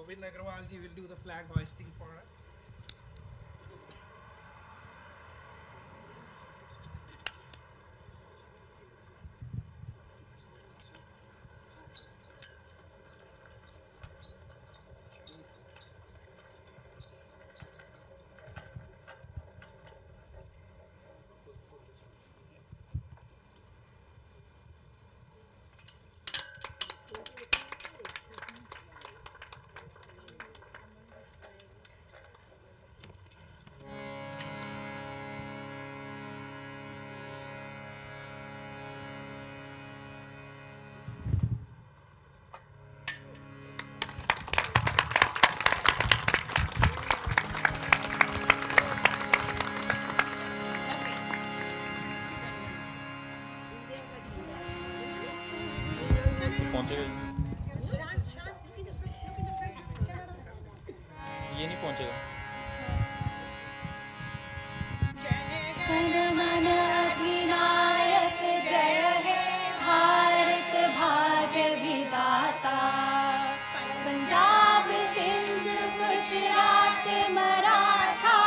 Govind Agrawal ji will do the flag hoisting for us. पहुंचेगा ये नहीं पहुंचेगा। जन मन अधिनायक जय हे भारत भाग्य विधाता। पंजाब सिंध गुजरात मराठा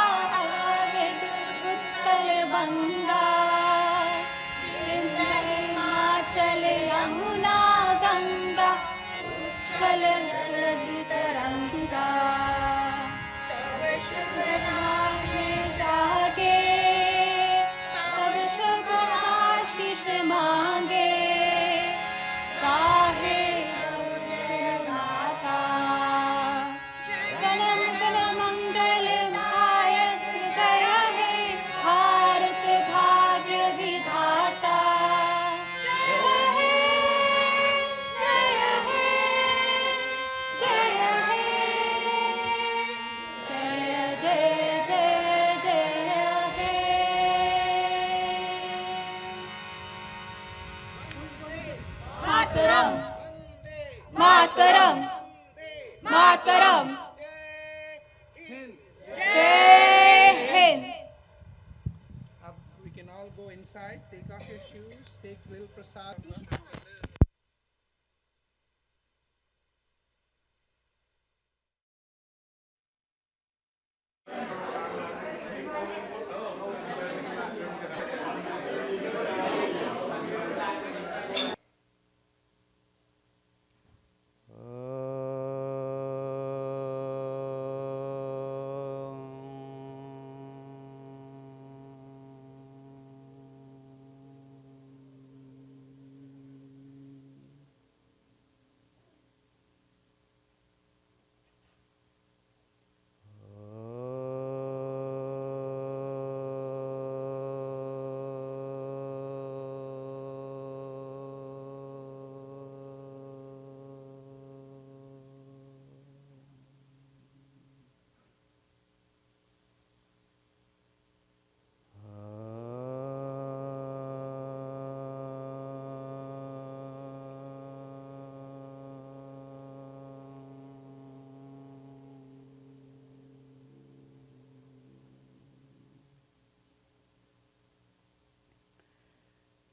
अवध उत्कल बंगा। हिमाचल यमुना गंगा उच्चल तरंगा। तब शुभ नाम में जागे तब शुभ आशीष मांगे। गाहे माता जनम गण मंगल नायक जय हे भारत भाग्य विधाता। जय हे जय हे जय हे जय जय जय जय हे। मातरम मातरम मातरम जय Hind. We can all go inside, take off your shoes, take little prasad.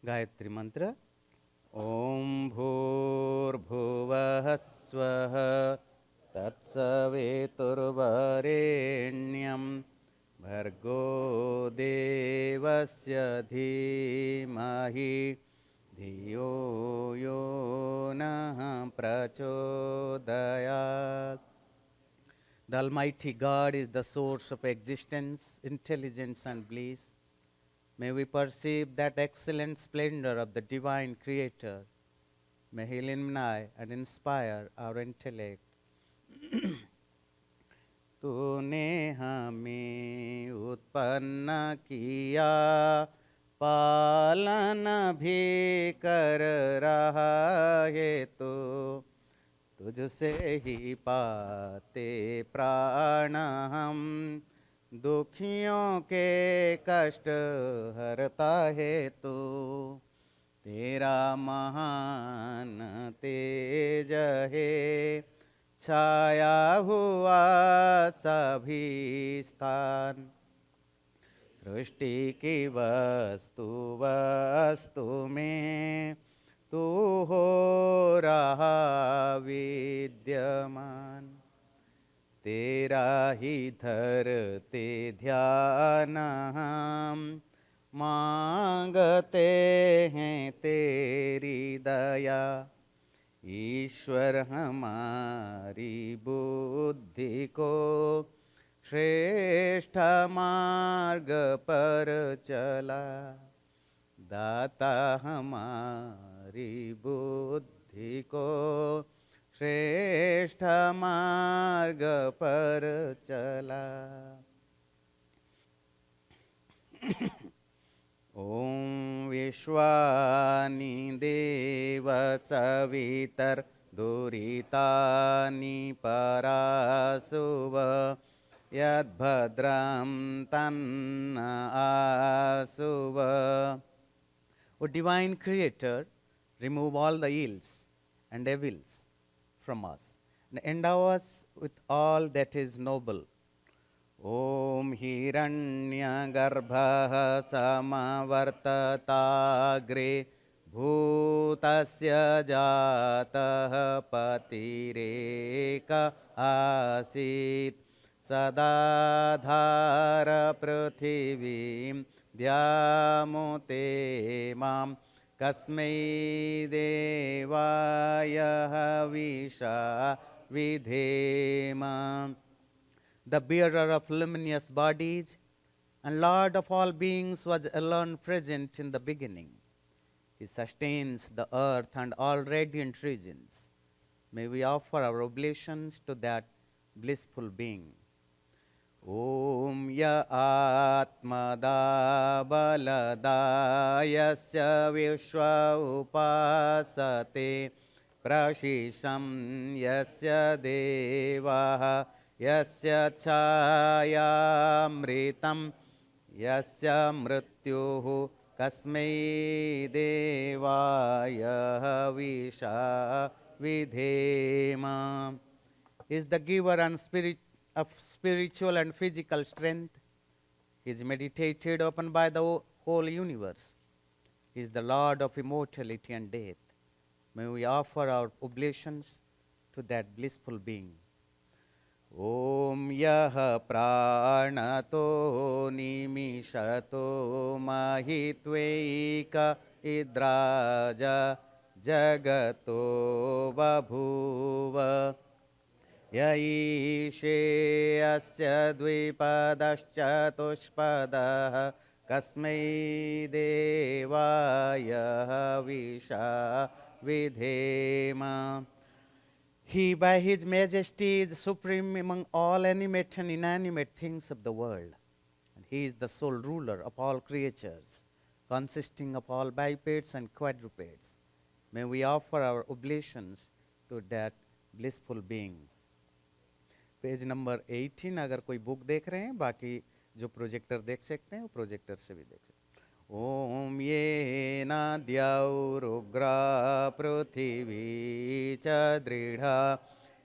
Gayatri मंत्र। ओम भूर्भुवः स्वः तत्सवितुर्वरेण्यं भर्गो देवस्य धीमहि धियो यो नः प्रचोदयात्। The Almighty God is the source of existence, intelligence and bliss. May we perceive that excellent splendor of the divine Creator. May He illuminate and inspire our intellect. तूने हमें उत्पन्न किया, पालन भी कर रहा है तो तुझसे ही पाते प्राण हम। दुखियों के कष्ट हरता है तू, तेरा महान तेज है छाया हुआ सभी स्थान। सृष्टि की वस्तु वस्तु में तू हो रहा विद्यमान। तेरा ही धरते ध्यान हम, मांगते हैं तेरी दया। ईश्वर हमारी बुद्धि को श्रेष्ठ मार्ग पर चला। दाता हमारी बुद्धि को श्रेष्ठ मार्ग पर चला। ॐ विश्वानि देव सवितर दुरितानि परासुव, यद्भद्रं तन्न आसुव। O divine creator, remove all the ills and evils from us and endow us with all that is noble. ॐ हिरण्यगर्भः समवर्तताग्रे, भूतस्य जातः पतिरेक आसीत्। सदाधार पृथिवीं द्यामुते मां, कस्मै देवाय हविषा विधेम। The bearer of luminous bodies and Lord of all beings was alone present in the beginning. He sustains the earth and all radiant regions. May we offer our oblations to that blissful being. Om ya atmada baladayasya vishwa upasate, prashisham yasya devaha यस्य छायामृतं यस्य मृत्युः, कस्मै देवाय हविषा विधेम। He is the giver and of spiritual and physical strength. He is meditated upon by the whole universe. He is the Lord of immortality and death. May we offer our oblations to that blissful being. ॐ यः प्राणतो निमिषतो महित्वैक इद्राज जगतो बभूव, य ईशे अस्य द्विपदश्चतुष्पदः, कस्मै देवाय हविषा विधेम। He by his majesty is supreme among all animate and inanimate things of the world. And he is the sole ruler of all creatures, consisting of all bipeds and quadrupeds. May we offer our oblations to that blissful being. Page number 18 अगर कोई book देख रहे हैं, बाकी जो projector देख सकते हैं वो प्रोजेक्टर से भी देख सकते हैं। ॐ येन द्यौरुग्रा पृथिवी च दृढा,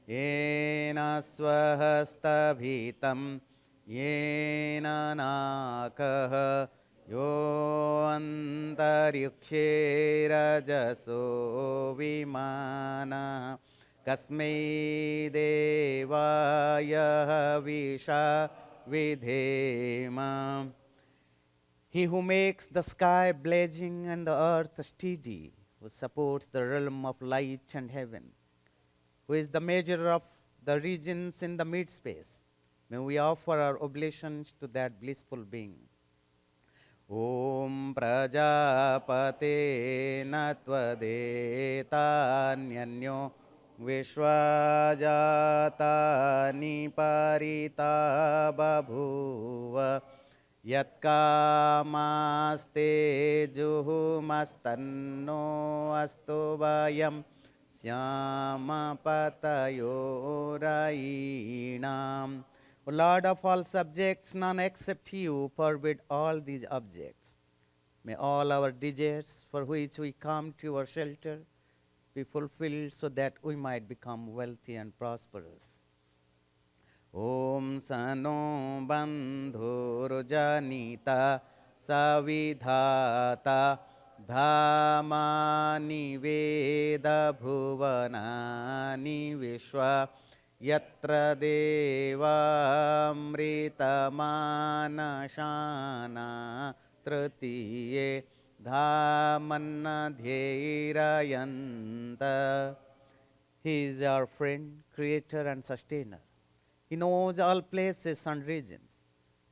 येन स्वहस्तभितं येन नाकः, यो अन्तरिक्षे रजसो विमानः, कस्मै देवाय हविषा विधेम। He who makes the sky blazing and the earth steady, who supports the realm of light and heaven, who is the measure of the regions in the mid-space, may we offer our oblations to that blissful being. Om Prajapate Natvadetanyannyo Vishwajatani Parita Babhuva, Yatkamaste juhumastanno astu vayam syamapatayorainam. O Lord of all subjects, none except you forbid all these objects. May all our desires for which we come to your shelter be fulfilled so that we might become wealthy and prosperous. Om Sano Bandhurjanita Savidhata Dhamani Veda Bhuvanani Vishwa यत्र देवामृतमानशाना तृतीये धामन्नध्यैरयन्त. He is our friend, creator and sustainer. He knows all places and regions.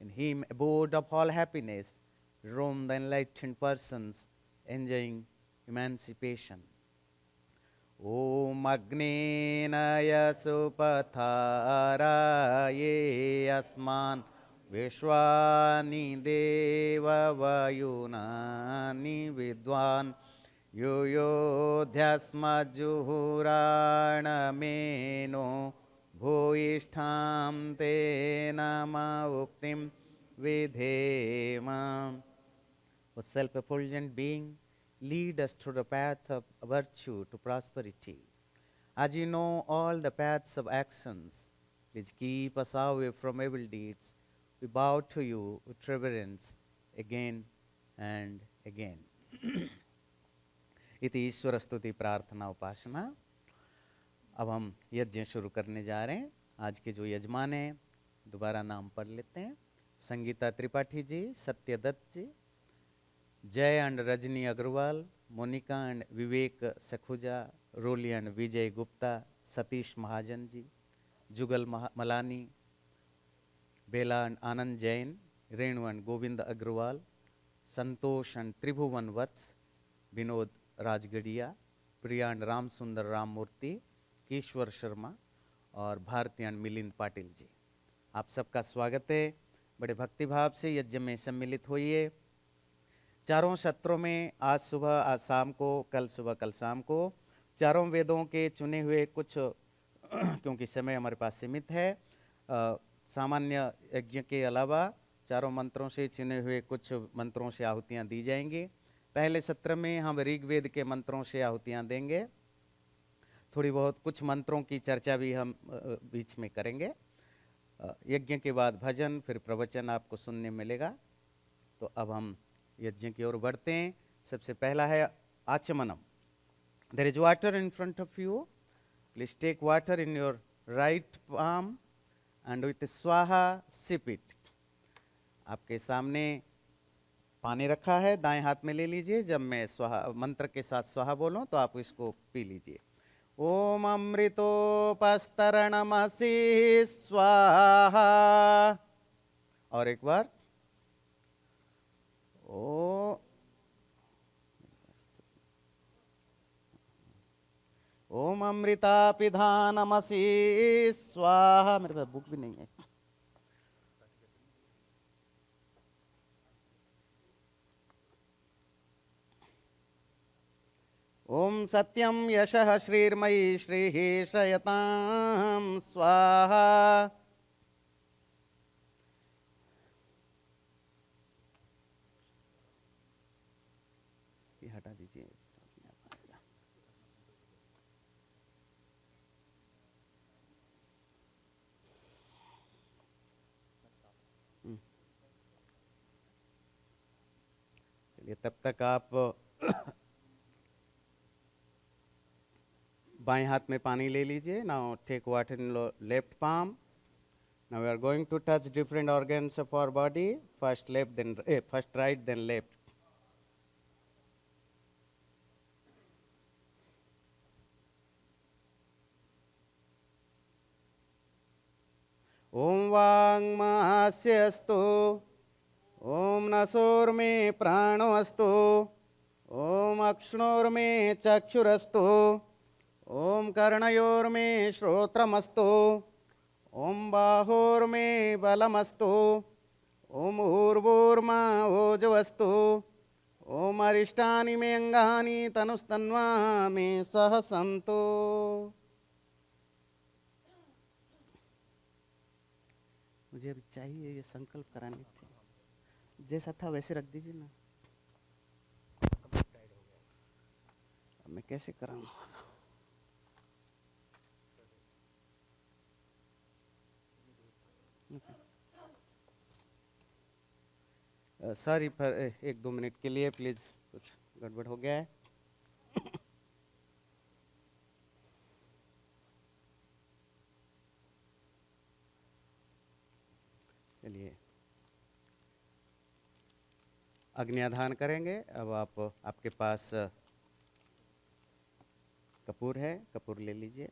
In him, abode of all happiness, roam the enlightened persons enjoying emancipation. Om Agnenaya Supatharaye Asman Vishwani Deva Vayunani Vidwan Yuyodhyasma Juhurana Meno Bhuishtham Te Nama Uktim Vidhema. O self-effulgent being, lead us through the path of virtue to prosperity. As you know all the paths of actions, please keep us away from evil deeds. We bow to you with reverence again and again. इति ईश्वर स्तुति प्रार्थना उपासना. अब हम यज्ञ शुरू करने जा रहे हैं. आज के जो यजमान हैं, दोबारा नाम पढ़ लेते हैं. Sangeeta Tripathi ji, Satyadutt ji, Jay and Rajni Agarwal, Monika and Vivek Sakhuja, Roli and Vijay Gupta, Satish Mahajan ji, Jugal Malani, Bela and Anand Jain, Renu and Govind Agarwal, Santosh and Tribhuvan Vats, Vinod Rajgarhia, Priya and Ram Sundar Ramamurthy, Keshwar Sharma और भारती एंड मिलिंद पाटिल जी. आप सबका स्वागत है. बड़े भक्तिभाव से यज्ञ में सम्मिलित होइए. चारों सत्रों में आज सुबह, आज शाम को, कल सुबह, कल शाम को चारों वेदों के चुने हुए कुछ क्योंकि समय हमारे पास सीमित है, सामान्य यज्ञ के अलावा चारों मंत्रों से चुने हुए कुछ मंत्रों से आहुतियाँ दी जाएंगी. पहले सत्र में हम ऋग्वेद के मंत्रों से आहुतियाँ देंगे. थोड़ी बहुत कुछ मंत्रों की चर्चा भी हम बीच में करेंगे. यज्ञ के बाद भजन, फिर प्रवचन आपको सुनने मिलेगा. तो अब हम यज्ञ की ओर बढ़ते हैं. सबसे पहला है आचमनम. There is water in front of you. Please take water in your right palm and with स्वाहा सिप इट. आपके सामने पानी रखा है, दाएं हाथ में ले लीजिए. जब मैं स्वाहा मंत्र के साथ स्वाहा बोलूं तो आप इसको पी लीजिए. ओम अमृतोपस्तरणमसि स्वाहा. और एक बार ओम अमृतापिधानमसि स्वाहा. मेरे पास बुक भी नहीं है. ओम सत्यम यशः श्रीर्मयी श्रीः श्रयतां स्वाहा. ये हटा दीजिए. चलिए, तब तक आप बाएं हाथ में पानी ले लीजिए. Now take water in left palm. Now we are going to touch different organs of our body. First left, then first right, then left. ओम वाङ्मास्य अस्तु. ओम नसोर्मे प्राणो अस्तु. ओम अक्ष्णोर्मे चक्षुरस्तु. ओम कर्णयोर्मे श्रोत्रमस्तु. ओम बाहोर्मे बलमस्तु. ओम ऊर्वोर्मा ओजवस्तु. ओम अरिष्टानि मे अंगानि तनुस्तन्वा मे सह सन्तु. मुझे अभी चाहिए ये संकल्प कराने थे. जैसा था वैसे रख दीजिए ना. अब मैं कैसे कराऊं? सॉरी पर 1-2 मिनट के लिए प्लीज, कुछ गड़बड़ हो गया है. चलिए अग्न्याधान करेंगे। अब आपके पास कपूर है, कपूर ले लीजिए।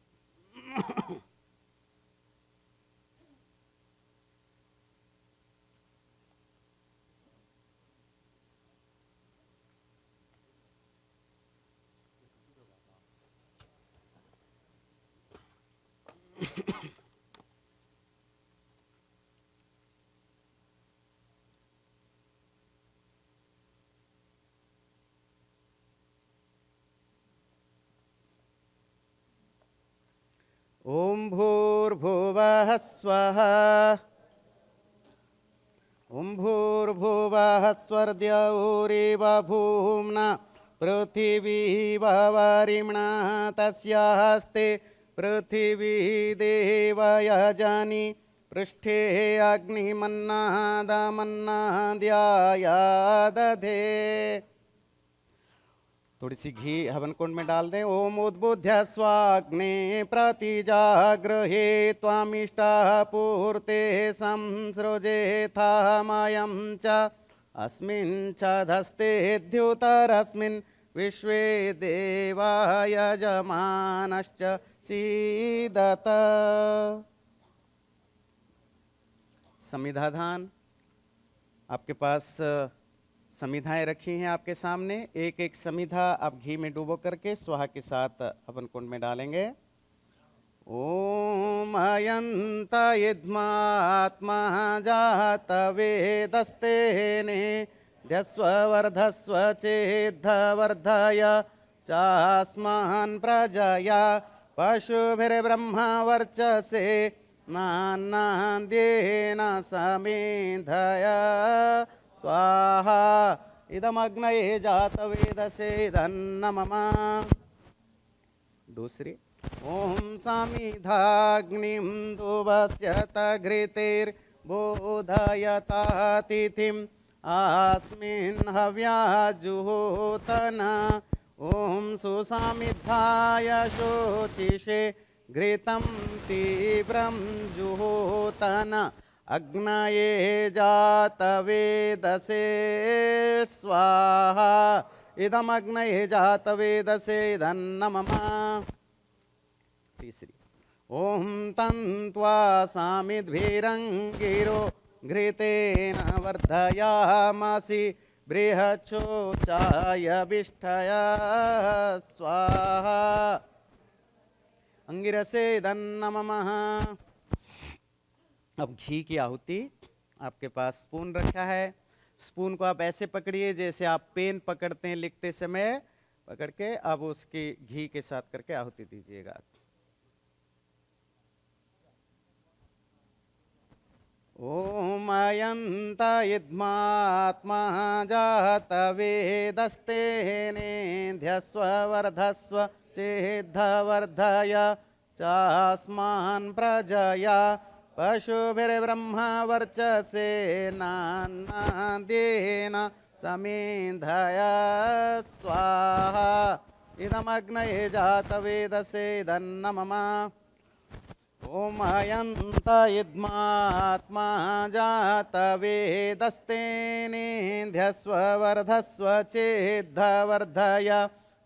ओम भूर्भुवः स्वः। ओम भूर्भुवः स्वर्द्यौरिव भूम्ना पृथिवी वरिम्णा तस्यास्ते पृथिवी देवयजनि पृष्ठे अग्निमन्नादमन्नाद्याया दधे। थोड़ी सी घी हवन कुंड में डाल दें। ओम उद्बुद्ध्य स्वाग्ने प्रतिजागृहे त्वामिष्टः पूर्ते संसृजेथामयं च अस्मिन् च धस्ते द्युतरस्मिन् विश्वे देवा यजमानश्च सीदत। समिधाधान, आपके पास समिधाएं रखी हैं आपके सामने। एक एक समिधा आप घी में डुबो करके स्वाहा के साथ हवन कुंड में डालेंगे। ओम अयंत यद्मात्मा जात वेदस्तेने ध्यस्व वर्धस्व चेद्धवर्धय चास्मान् प्रजया पशुभिर्ब्रह्मा वर्चसे नान्नाद्येन समेधय स्वाहा। इदमग्नये जातवेदसे धन्नमम। दूसरी ओम सामिधाग्निं दुवस्यत घृतेर्बोधयता तिथिम् अस्मिन् हव्याजुहोतन। ओम सुसामिद्धाय शोचिषे घृतं तीव्रं जुहोतन अग्नये जातवेदसे स्वाहा। इदमग्नये जातवेदसे धन्नमम। तीसरी ओम तन्त्वा सामिद्भिरङ्गिरो घृतेन वर्धयामसि बृहच्छोचाय विष्ठया स्वाहा। अंगिरसे धन्नमः। अब घी की आहुति, आपके पास स्पून रखा है। स्पून को आप ऐसे पकड़िए जैसे आप पेन पकड़ते हैं लिखते समय, पकड़ के अब उसकी घी के साथ करके आहुति दीजिएगा। ओम अयंत यद्मात्मा जात वेदस्तेने ध्यस्व वर्धस्व चेद्धवर्धय चास्मान् प्रजया पशुभिर्ब्रह्मा वर्चसे नान्नाद्येन समेधय स्वाहा। इदमग्नये जातवेदसे धन्नमम। ओम अयंत यद्मात्मा जात वेदस्तेने ध्यस्व वर्धस्व चेद्धवर्धय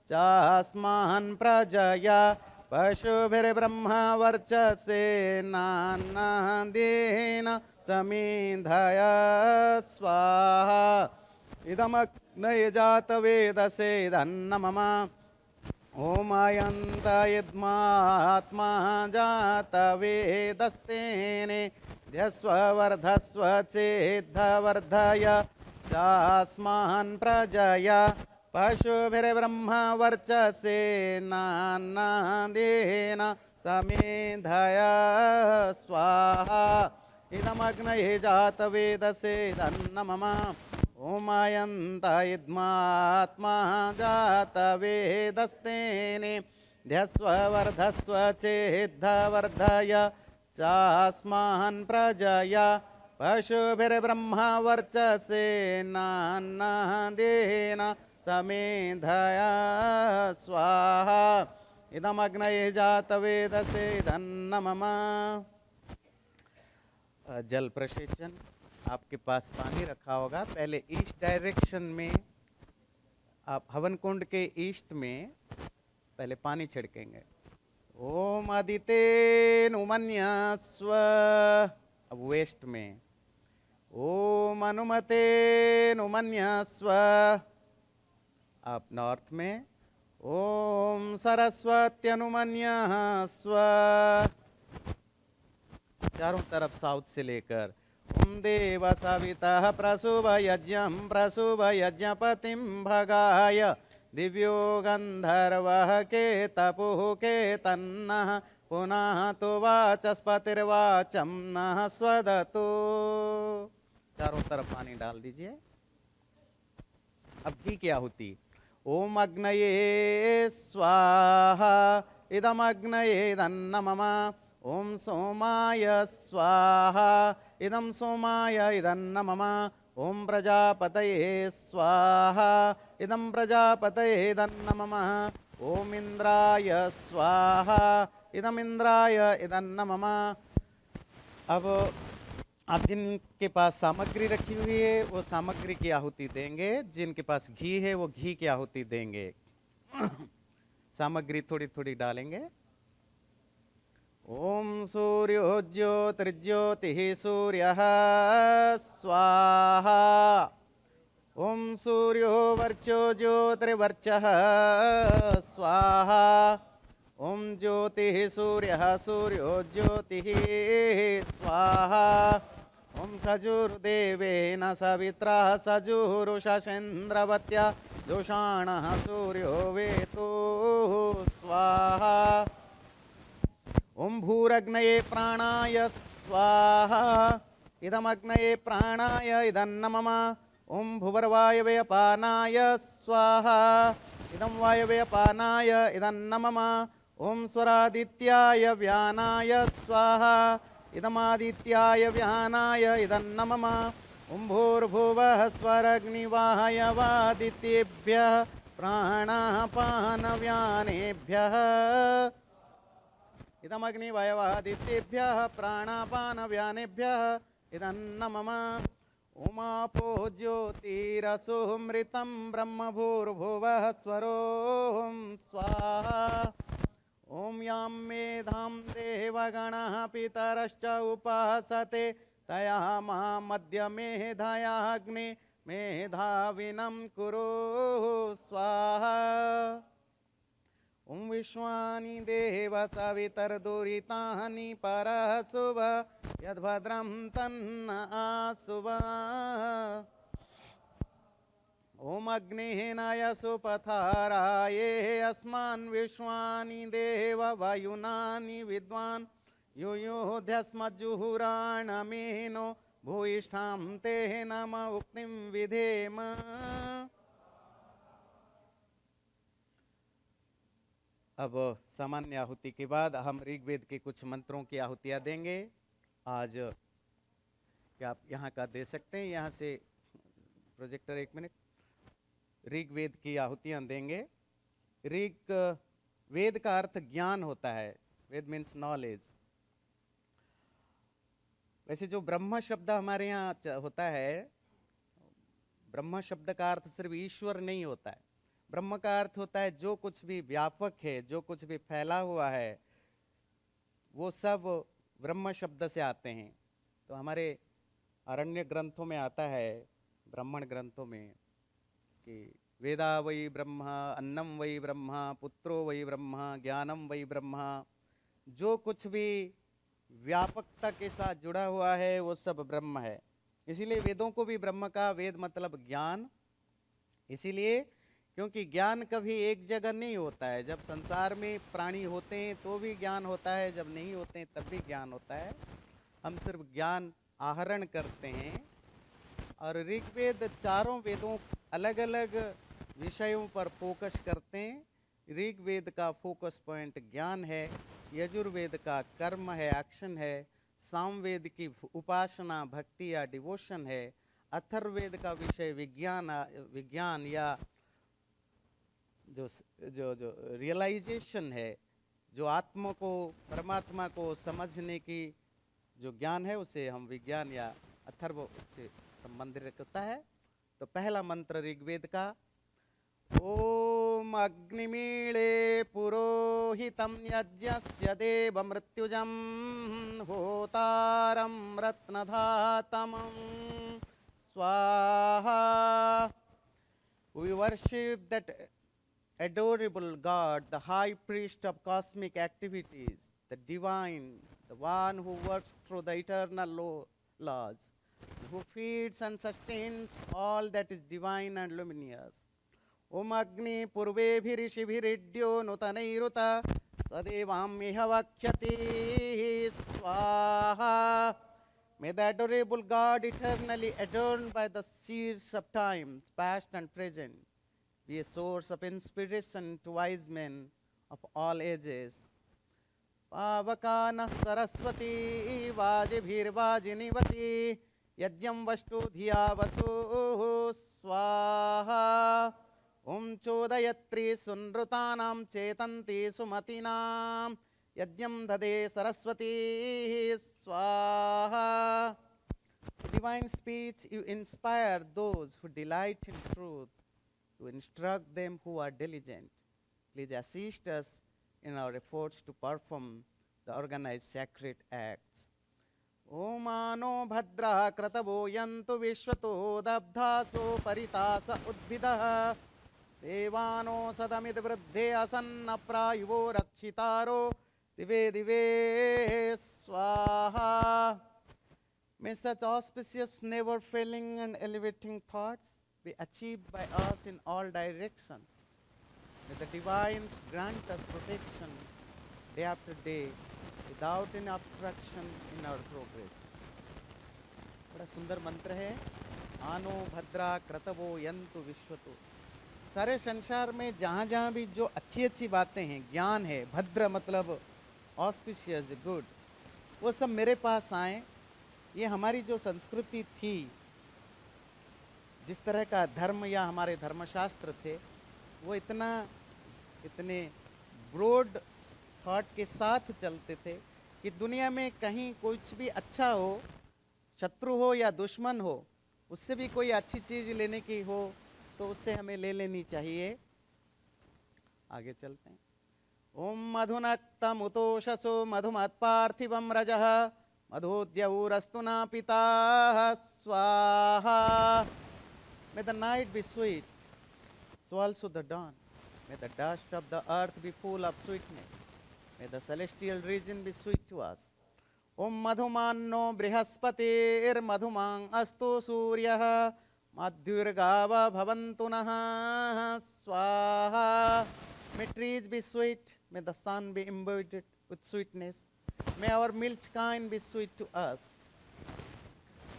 चास्मान् प्रजया पशुभिर्ब्रह्मा वर्चसे नान्नाद्येन समेधय स्वाहा। इदमग्नये जातवेदसे धन्नमम। ओम अयंत यद्मात्मा जात वेदस्तेने ध्यस्व वर्धस्व चेद्धवर्धय चास्मान् प्रजया पशुभिर्ब्रह्मा वर्चसे नान्नाद्येन समेधय स्वाहा। इदमग्नये जातवेदसे धन्नमम। ओम अयंत यद्मात्मा जात वेदस्तेने ध्यस्व वर्धस्व चेद्धवर्धय चास्मान् प्रजया पशुभिर्ब्रह्मा वर्चसे नान्नाद्येन समेधय स्वाहा। इदमग्नये जातवेदसे धन्नमम। जल प्रसेचन। आपके पास पानी रखा होगा। पहले ईस्ट डायरेक्शन में आप हवन कुंड के ईस्ट में पहले पानी छिड़केंगे। ओम आदिते नुमन्यस्व। अब वेस्ट में ओम अनुमते नुमन्यस्व। आप नॉर्थ में ओम सरस्वत्यनुमन्यस्व। चारों तरफ साउथ से लेकर ओम देव सविता प्रसुभ यज्ञम प्रसुभ यज्ञपतिम भगाय दिव्यो गंधर्वः के तपुः के तन्नः पुनः तो वाचस्पतिर्वाचम नः स्वदतो। चारों तरफ पानी डाल दीजिए। अब घी की आहुति। ओम अग्नये स्वाहा इदम अग्नये दन्नमम। ओम सोमाय स्वाहा इदम सोमाय इदन्नमम। ओम प्रजापतये स्वाहा इदम प्रजापतये दन्नमम। ओम इंद्राय स्वाहा इदम इंद्राय इदन्नमम। अब आप जिनके पास सामग्री रखी हुई है वो सामग्री की आहुति देंगे, जिनके पास घी है वो घी की आहुति देंगे। सामग्री थोड़ी थोड़ी डालेंगे। ओम सूर्यो ज्योतिर्ज्योतिः सूर्यः स्वाहा। ओम सूर्यो वर्चो ज्योतिर्वर्चः स्वाहा। ओम ज्योतिः सूर्यः सूर्यो ज्योतिः स्वाहा। ओम सजुर्देवेन सवित्रा सजुरुषसेन्द्रवत्या जोषाणः सूर्यो वेतो स्वाहा। ओम भूरग्नये प्राणाय स्वाहा इदमग्नये प्राणाय इदन्नमम। ओम भुवर्वायवे अपानाय स्वाहा इदं वायवे अपानाय इदन्नमम। ओम स्वरादित्याय व्यानाय स्वाहा इदमादित्याय व्यानाय इदन्नमम। ओम भूर्भुवः स्वरग्निवायवादित्येभ्यः प्राणापानव्यानेभ्यः इदमग्निवायवादित्येभ्यः प्राणापानव्यानेभ्यः इदन्नमम। ओमापो ज्योतिरसोऽमृतं ब्रह्म भूर्भुवः स्वरोऽहं स्वाहा। ओम यां मेधां देवगणः पितरश्च उपासते तया मां मध्य मेधायाग्नि मेधाविनं कुरु स्वाहा। ओम विश्वानि देव सवितर्दुरितानि परः शुभ यद्भद्रं तन्न आशुभ। ओम अग्निः सुपथाराये अस्मान् विश्वानि देव वायुनानि विद्वान् युयुध्यस्मज्जुहुराणमेनो भूयिष्ठां ते नम उक्तिं विधेम। अब सामान्य आहुति के बाद हम ऋग्वेद के कुछ मंत्रों की आहुतियाँ देंगे। आज क्या आप यहाँ का दे सकते हैं? यहाँ से प्रोजेक्टर, एक मिनट। ऋग्वेद की आहुतियाँ देंगे। ऋग वेद का अर्थ ज्ञान होता है। वेद मीन्स नॉलेज। वैसे जो ब्रह्म शब्द हमारे यहाँ होता है, ब्रह्म शब्द का अर्थ सिर्फ ईश्वर नहीं होता है। ब्रह्म का अर्थ होता है जो कुछ भी व्यापक है, जो कुछ भी फैला हुआ है, वो सब ब्रह्म शब्द से आते हैं। तो हमारे अरण्य ग्रंथों में आता है, ब्राह्मण ग्रंथों में, कि वेदा वै ब्रह्म, अन्नम वै ब्रह्म, पुत्रो वै ब्रह्म, ज्ञानम वै ब्रह्म। जो कुछ भी व्यापकता के साथ जुड़ा हुआ है वो सब ब्रह्म है। इसीलिए वेदों को भी ब्रह्म का, वेद मतलब ज्ञान। इसीलिए क्योंकि ज्ञान कभी एक जगह नहीं होता है। जब संसार में प्राणी होते हैं तो भी ज्ञान होता है, जब नहीं होते हैं तब भी ज्ञान होता है। हम सिर्फ ज्ञान आहरण करते हैं। और ऋग्वेद चारों वेदों अलग अलग विषयों पर फोकस करते हैं। ऋग्वेद का फोकस पॉइंट ज्ञान है, यजुर्वेद का कर्म है, एक्शन है, सामवेद की उपासना, भक्ति या डिवोशन है, अथर्ववेद का विषय विज्ञान या जो रियलाइजेशन है, जो आत्मा को, परमात्मा को समझने की जो ज्ञान है, उसे हम विज्ञान या अथर्व से संबंधित होता है। तो पहला मंत्र ऋग्वेद का, ओम अग्निमीळे पुरोहितं यज्ञस्य देवमृत्युजं होतारं रत्नधातमं स्वाहा। We worship that adorable God, the high priest of cosmic activities, the divine, the one who works through the eternal laws, who feeds and sustains all that is divine and luminous. Om Agni Purvebhirishibhiridyo Nutanairuta Sadevammiha Vakhyati Swaha. May the adorable God, eternally adorned by the seeds of time, past and present, be a source of inspiration to wise men of all ages. Pavakana Saraswati Vajibhirvajinivati Yajyam Vastu Dhiya Vasu Swaha. Om Chodayatri Sunrutanam Chetanti Sumatinam Yajyam Dade Saraswati Swaha. Divine speech, you inspire those who delight in truth, to instruct them who are diligent. Please assist us in our efforts to perform the organized sacred acts. Om Ano Bhadra Kratavo Yantu Vishwato Dabdhaso Paritasa Udbhidah Devano Sadamid Vruddhe Asanna Prayuvo Rakshitaro Dive Dive Swaha. May such auspicious, never-failing and elevating thoughts be achieved by us in all directions. May the divines grant us protection day after day without any obstruction in our progress. बड़ा सुंदर मंत्र है, आनो भद्रा क्रतवो यंतु विश्वतो। सारे संसार में जहाँ जहाँ भी जो अच्छी अच्छी बातें हैं, ज्ञान है, भद्र मतलब ऑस्पिशियस, गुड, वो सब मेरे पास आए। ये हमारी जो संस्कृति थी, जिस तरह का धर्म या हमारे धर्मशास्त्र थे, वो इतने ब्रॉड थॉट के साथ चलते थे कि दुनिया में कहीं कुछ भी अच्छा हो, शत्रु हो या दुश्मन हो, उससे भी कोई अच्छी चीज़ लेने की हो तो उससे हमें ले लेनी चाहिए। आगे चलते हैं। ओम मधुनक्तम उतोषसो मधुमत्पार्थिवम रजः मधोद्यौरस्तु ना पिता स्वाहा। May the night be sweet, so also the dawn. May the dust of the earth be full of sweetness. May the celestial region be sweet to us. Om madhumanno brihaspatiir madhumang astu suryah madhyurgava bhavantu naha swaha. May trees be sweet, may the sun be imbued with sweetness. May our milk kine be sweet to us.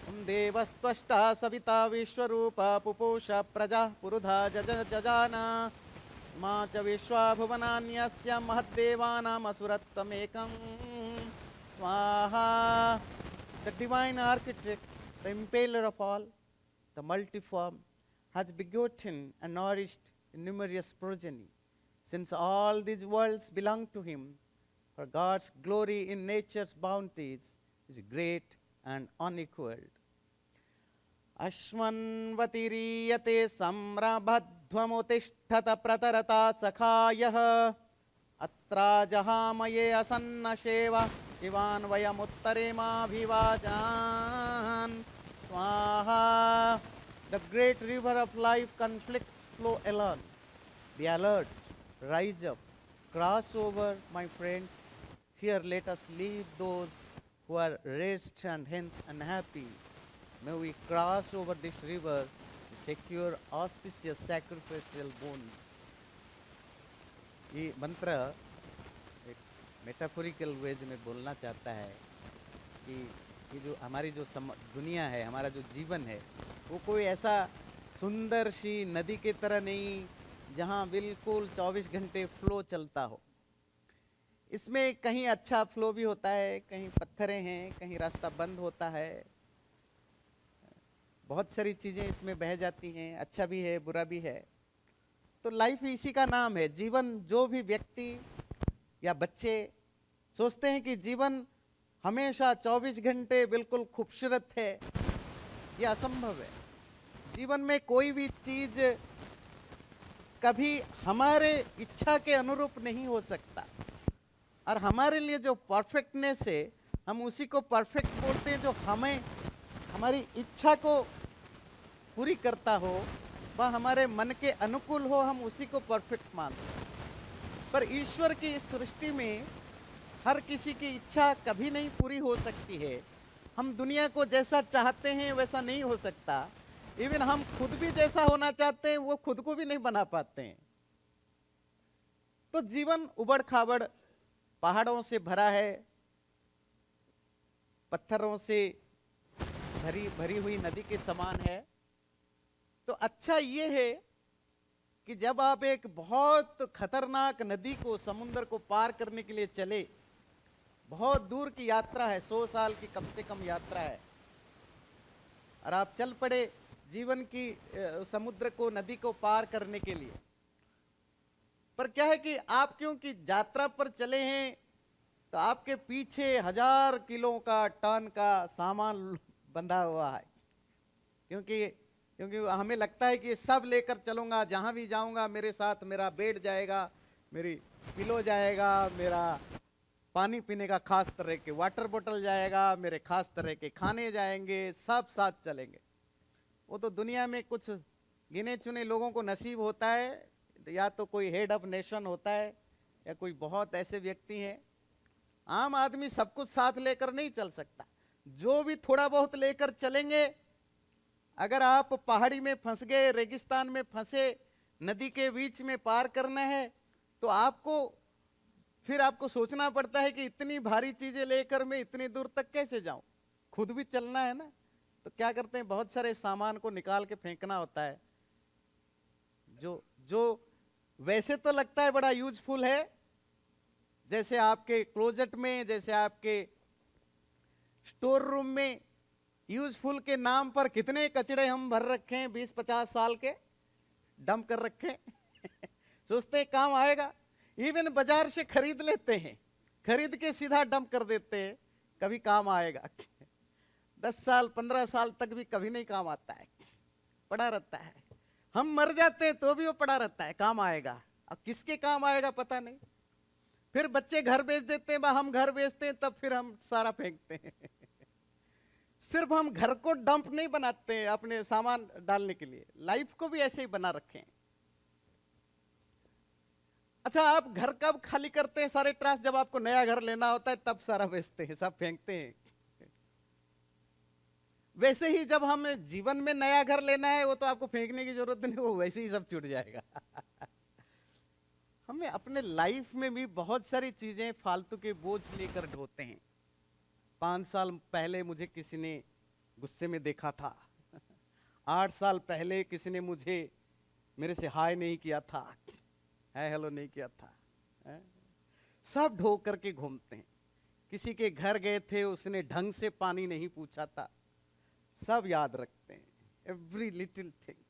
Om devastvashta savita vishwarupa pupusha praja purudha jajana ma cha vishwa bhuvananyasya mahaddevanam asurattamekam swaha. The divine architect, the impaler of all, the multiform, has begotten and nourished a numerous progeny. Since all these worlds belong to him, for God's glory in nature's bounties is great and unequaled. Ashmanvatiriyate samrabhadhvamutishthata pratarata sakhayah atra jahamaye asanna sheva shivan vayamuttarema bhivajan swaha. The great river of life conflicts flow alone. Be alert, rise up, cross over, my friends. Here let us leave those who are raised and hence unhappy. May we cross over this river to secure auspicious sacrificial boons. ये मंत्र एक metaphorical veg में बोलना चाहता है कि ये जो हमारी जो दुनिया है, हमारा जो जीवन है, वो कोई ऐसा सुंदर सी नदी की तरह नहीं जहाँ बिल्कुल 24 घंटे फ्लो चलता हो। इसमें कहीं अच्छा फ्लो भी होता है, कहीं पत्थरें हैं, कहीं रास्ता बंद होता है, बहुत सारी चीज़ें इसमें बह जाती हैं, अच्छा भी है, बुरा भी है। तो लाइफ इसी का नाम है। जीवन, जो भी व्यक्ति या बच्चे सोचते हैं कि जीवन हमेशा 24 घंटे बिल्कुल खूबसूरत है, ये असंभव है। जीवन में कोई भी चीज कभी हमारे इच्छा के अनुरूप नहीं हो सकता, और हमारे लिए जो परफेक्टनेस है हम उसी को परफेक्ट बोलते हैं। जो हमें हमारी इच्छा को पूरी करता हो, वह हमारे मन के अनुकूल हो, हम उसी को परफेक्ट मानते हैं। पर ईश्वर की इस सृष्टि में हर किसी की इच्छा कभी नहीं पूरी हो सकती है। हम दुनिया को जैसा चाहते हैं वैसा नहीं हो सकता। इवन हम खुद भी जैसा होना चाहते हैं वो खुद को भी नहीं बना पाते हैं। तो जीवन उबड़ खाबड़ पहाड़ों से भरा है, पत्थरों से भरी हुई नदी के समान है। तो अच्छा ये है कि जब आप एक बहुत खतरनाक नदी को, समुद्र को पार करने के लिए चले, बहुत दूर की यात्रा है, 100 साल की कम से कम यात्रा है, और आप चल पड़े जीवन की समुद्र को, नदी को पार करने के लिए। पर क्या है कि आप क्योंकि यात्रा पर चले हैं तो आपके पीछे 1000 किलो का, टन का सामान बंधा हुआ है। क्योंकि हमें लगता है कि सब लेकर चलूंगा, जहां भी जाऊंगा मेरे साथ मेरा बेड जाएगा, मेरी पिलो जाएगा, मेरा पानी पीने का खास तरह के वाटर बोतल जाएगा, मेरे खास तरह के खाने जाएंगे, सब साथ चलेंगे। वो तो दुनिया में कुछ गिने चुने लोगों को नसीब होता है, या तो कोई हेड ऑफ नेशन होता है या कोई बहुत ऐसे व्यक्ति हैं। आम आदमी सब कुछ साथ लेकर नहीं चल सकता। जो भी थोड़ा बहुत लेकर चलेंगे, अगर आप पहाड़ी में फंस गए, रेगिस्तान में फंसे, नदी के बीच में पार करना है, तो फिर आपको सोचना पड़ता है कि इतनी भारी चीजें लेकर मैं इतनी दूर तक कैसे जाऊं। खुद भी चलना है ना, तो क्या करते हैं, बहुत सारे सामान को निकाल के फेंकना होता है, जो वैसे तो लगता है बड़ा यूजफुल है। जैसे आपके क्लोजेट में, जैसे आपके स्टोर रूम में यूजफुल के नाम पर कितने कचड़े हम भर रखे हैं, 20-50 साल के डंप कर रखे हैं। सोचते हैं काम आएगा। इवन बाजार से खरीद लेते हैं, खरीद के सीधा डंप कर देते हैं, कभी काम आएगा। 10 साल 15 साल तक भी कभी नहीं काम आता है, पड़ा रहता है। हम मर जाते हैं तो भी वो पड़ा रहता है, काम आएगा। अब किसके काम आएगा पता नहीं। फिर बच्चे घर बेच देते हैं, हम घर बेचते हैं, तब फिर हम सारा फेंकते हैं। सिर्फ हम घर को डंप नहीं बनाते हैं अपने सामान डालने के लिए, लाइफ को भी ऐसे ही बना रखे हैं। अच्छा, आप घर कब खाली करते हैं सारे ट्रास्ट? जब आपको नया घर लेना होता है तब सारा बेचते हैं, सब फेंकते हैं। वैसे ही जब हमें जीवन में नया घर लेना है, वो तो आपको फेंकने की जरूरत नहीं, वो वैसे ही सब छूट जाएगा। हमें अपने लाइफ में भी बहुत सारी चीजें फालतू के बोझ लेकर ढोते हैं। 5 साल पहले मुझे किसी ने गुस्से में देखा था, 8 साल पहले किसी ने मेरे से हाय नहीं किया था, हाय हेलो नहीं किया था, सब ढो करके घूमते हैं। किसी के घर गए थे, उसने ढंग से पानी नहीं पूछा था, सब याद रखते हैं, एवरी लिटिल थिंग।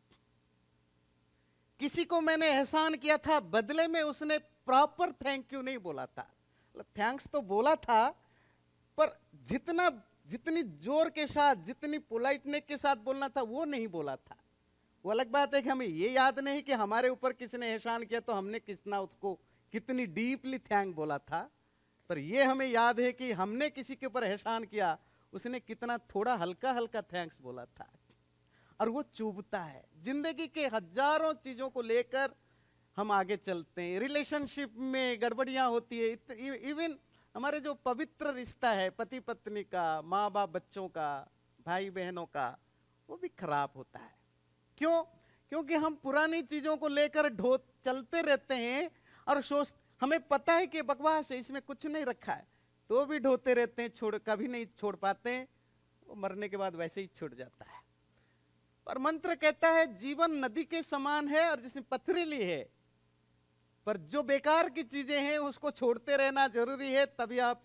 किसी को मैंने एहसान किया था, बदले में उसने प्रॉपर थैंक यू नहीं बोला था। थैंक्स तो बोला था, पर जितनी जोर के साथ, जितनी पोलाइटनेस के साथ बोलना था, वो नहीं बोला था। वो अलग बात है कि हमें ये याद नहीं कि हमारे ऊपर किसी ने एहसान किया तो हमने उसको कितनी डीपली थैंक बोला था, पर ये हमें याद है कि हमने किसी के ऊपर एहसान किया, उसने कितना थोड़ा हल्का हल्का थैंक्स बोला था। और वो चुभता है। जिंदगी के हजारों चीजों को लेकर हम आगे चलते हैं, रिलेशनशिप में गड़बड़ियां होती है। इवन हमारे जो पवित्र रिश्ता है, पति पत्नी का, माँ बाप बच्चों का, भाई बहनों का, वो भी खराब होता है। क्यों? क्योंकि हम पुरानी चीजों को लेकर चलते रहते हैं और हमें पता है कि बकवास है, इसमें कुछ नहीं रखा है, तो भी ढोते रहते हैं, कभी नहीं छोड़ पाते। वो मरने के बाद वैसे ही छूट जाता है। पर मंत्र कहता है जीवन नदी के समान है और जिसमें पथरीली है, पर जो बेकार की चीजें हैं उसको छोड़ते रहना जरूरी है, तभी आप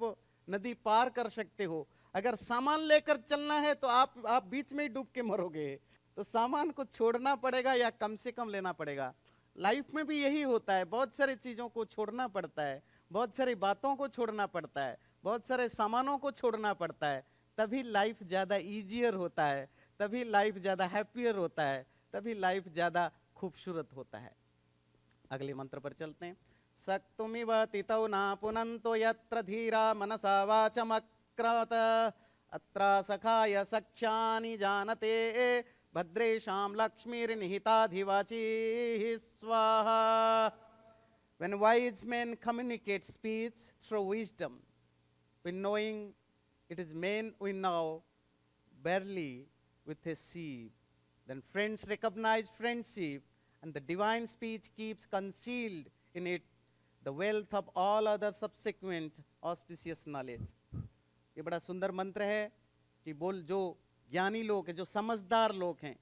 नदी पार कर सकते हो। अगर सामान लेकर चलना है तो आप बीच में ही डूब के मरोगे, तो सामान को छोड़ना पड़ेगा या कम से कम लेना पड़ेगा। लाइफ में भी यही होता है, बहुत सारी चीजों को छोड़ना पड़ता है, बहुत सारी बातों को छोड़ना पड़ता है, बहुत सारे सामानों को छोड़ना पड़ता है, तभी लाइफ ज्यादा ईजियर होता है, तभी लाइफ ज़्यादा हैप्पियर होता है, तभी लाइफ ज़्यादा खूबसूरत होता है। अगले मंत्र पर चलते हैं। सक्तुमिव तितौ न पुनन्तो यत्र धीरा मनसा वाचमक्रमत अत्र सखाय सख्यानि जानते भद्रेषां लक्ष्मीर्निहिताधिवाचिः स्वाहा। When wise men communicate speech through wisdom, when knowing it is men we know barely with a sieve, then friends recognize friendship, and the divine speech keeps concealed in it the wealth of all other subsequent auspicious knowledge. ये बड़ा सुंदर मंत्र है कि बोल जो ज्ञानी लोग हैं, जो समझदार लोग हैं,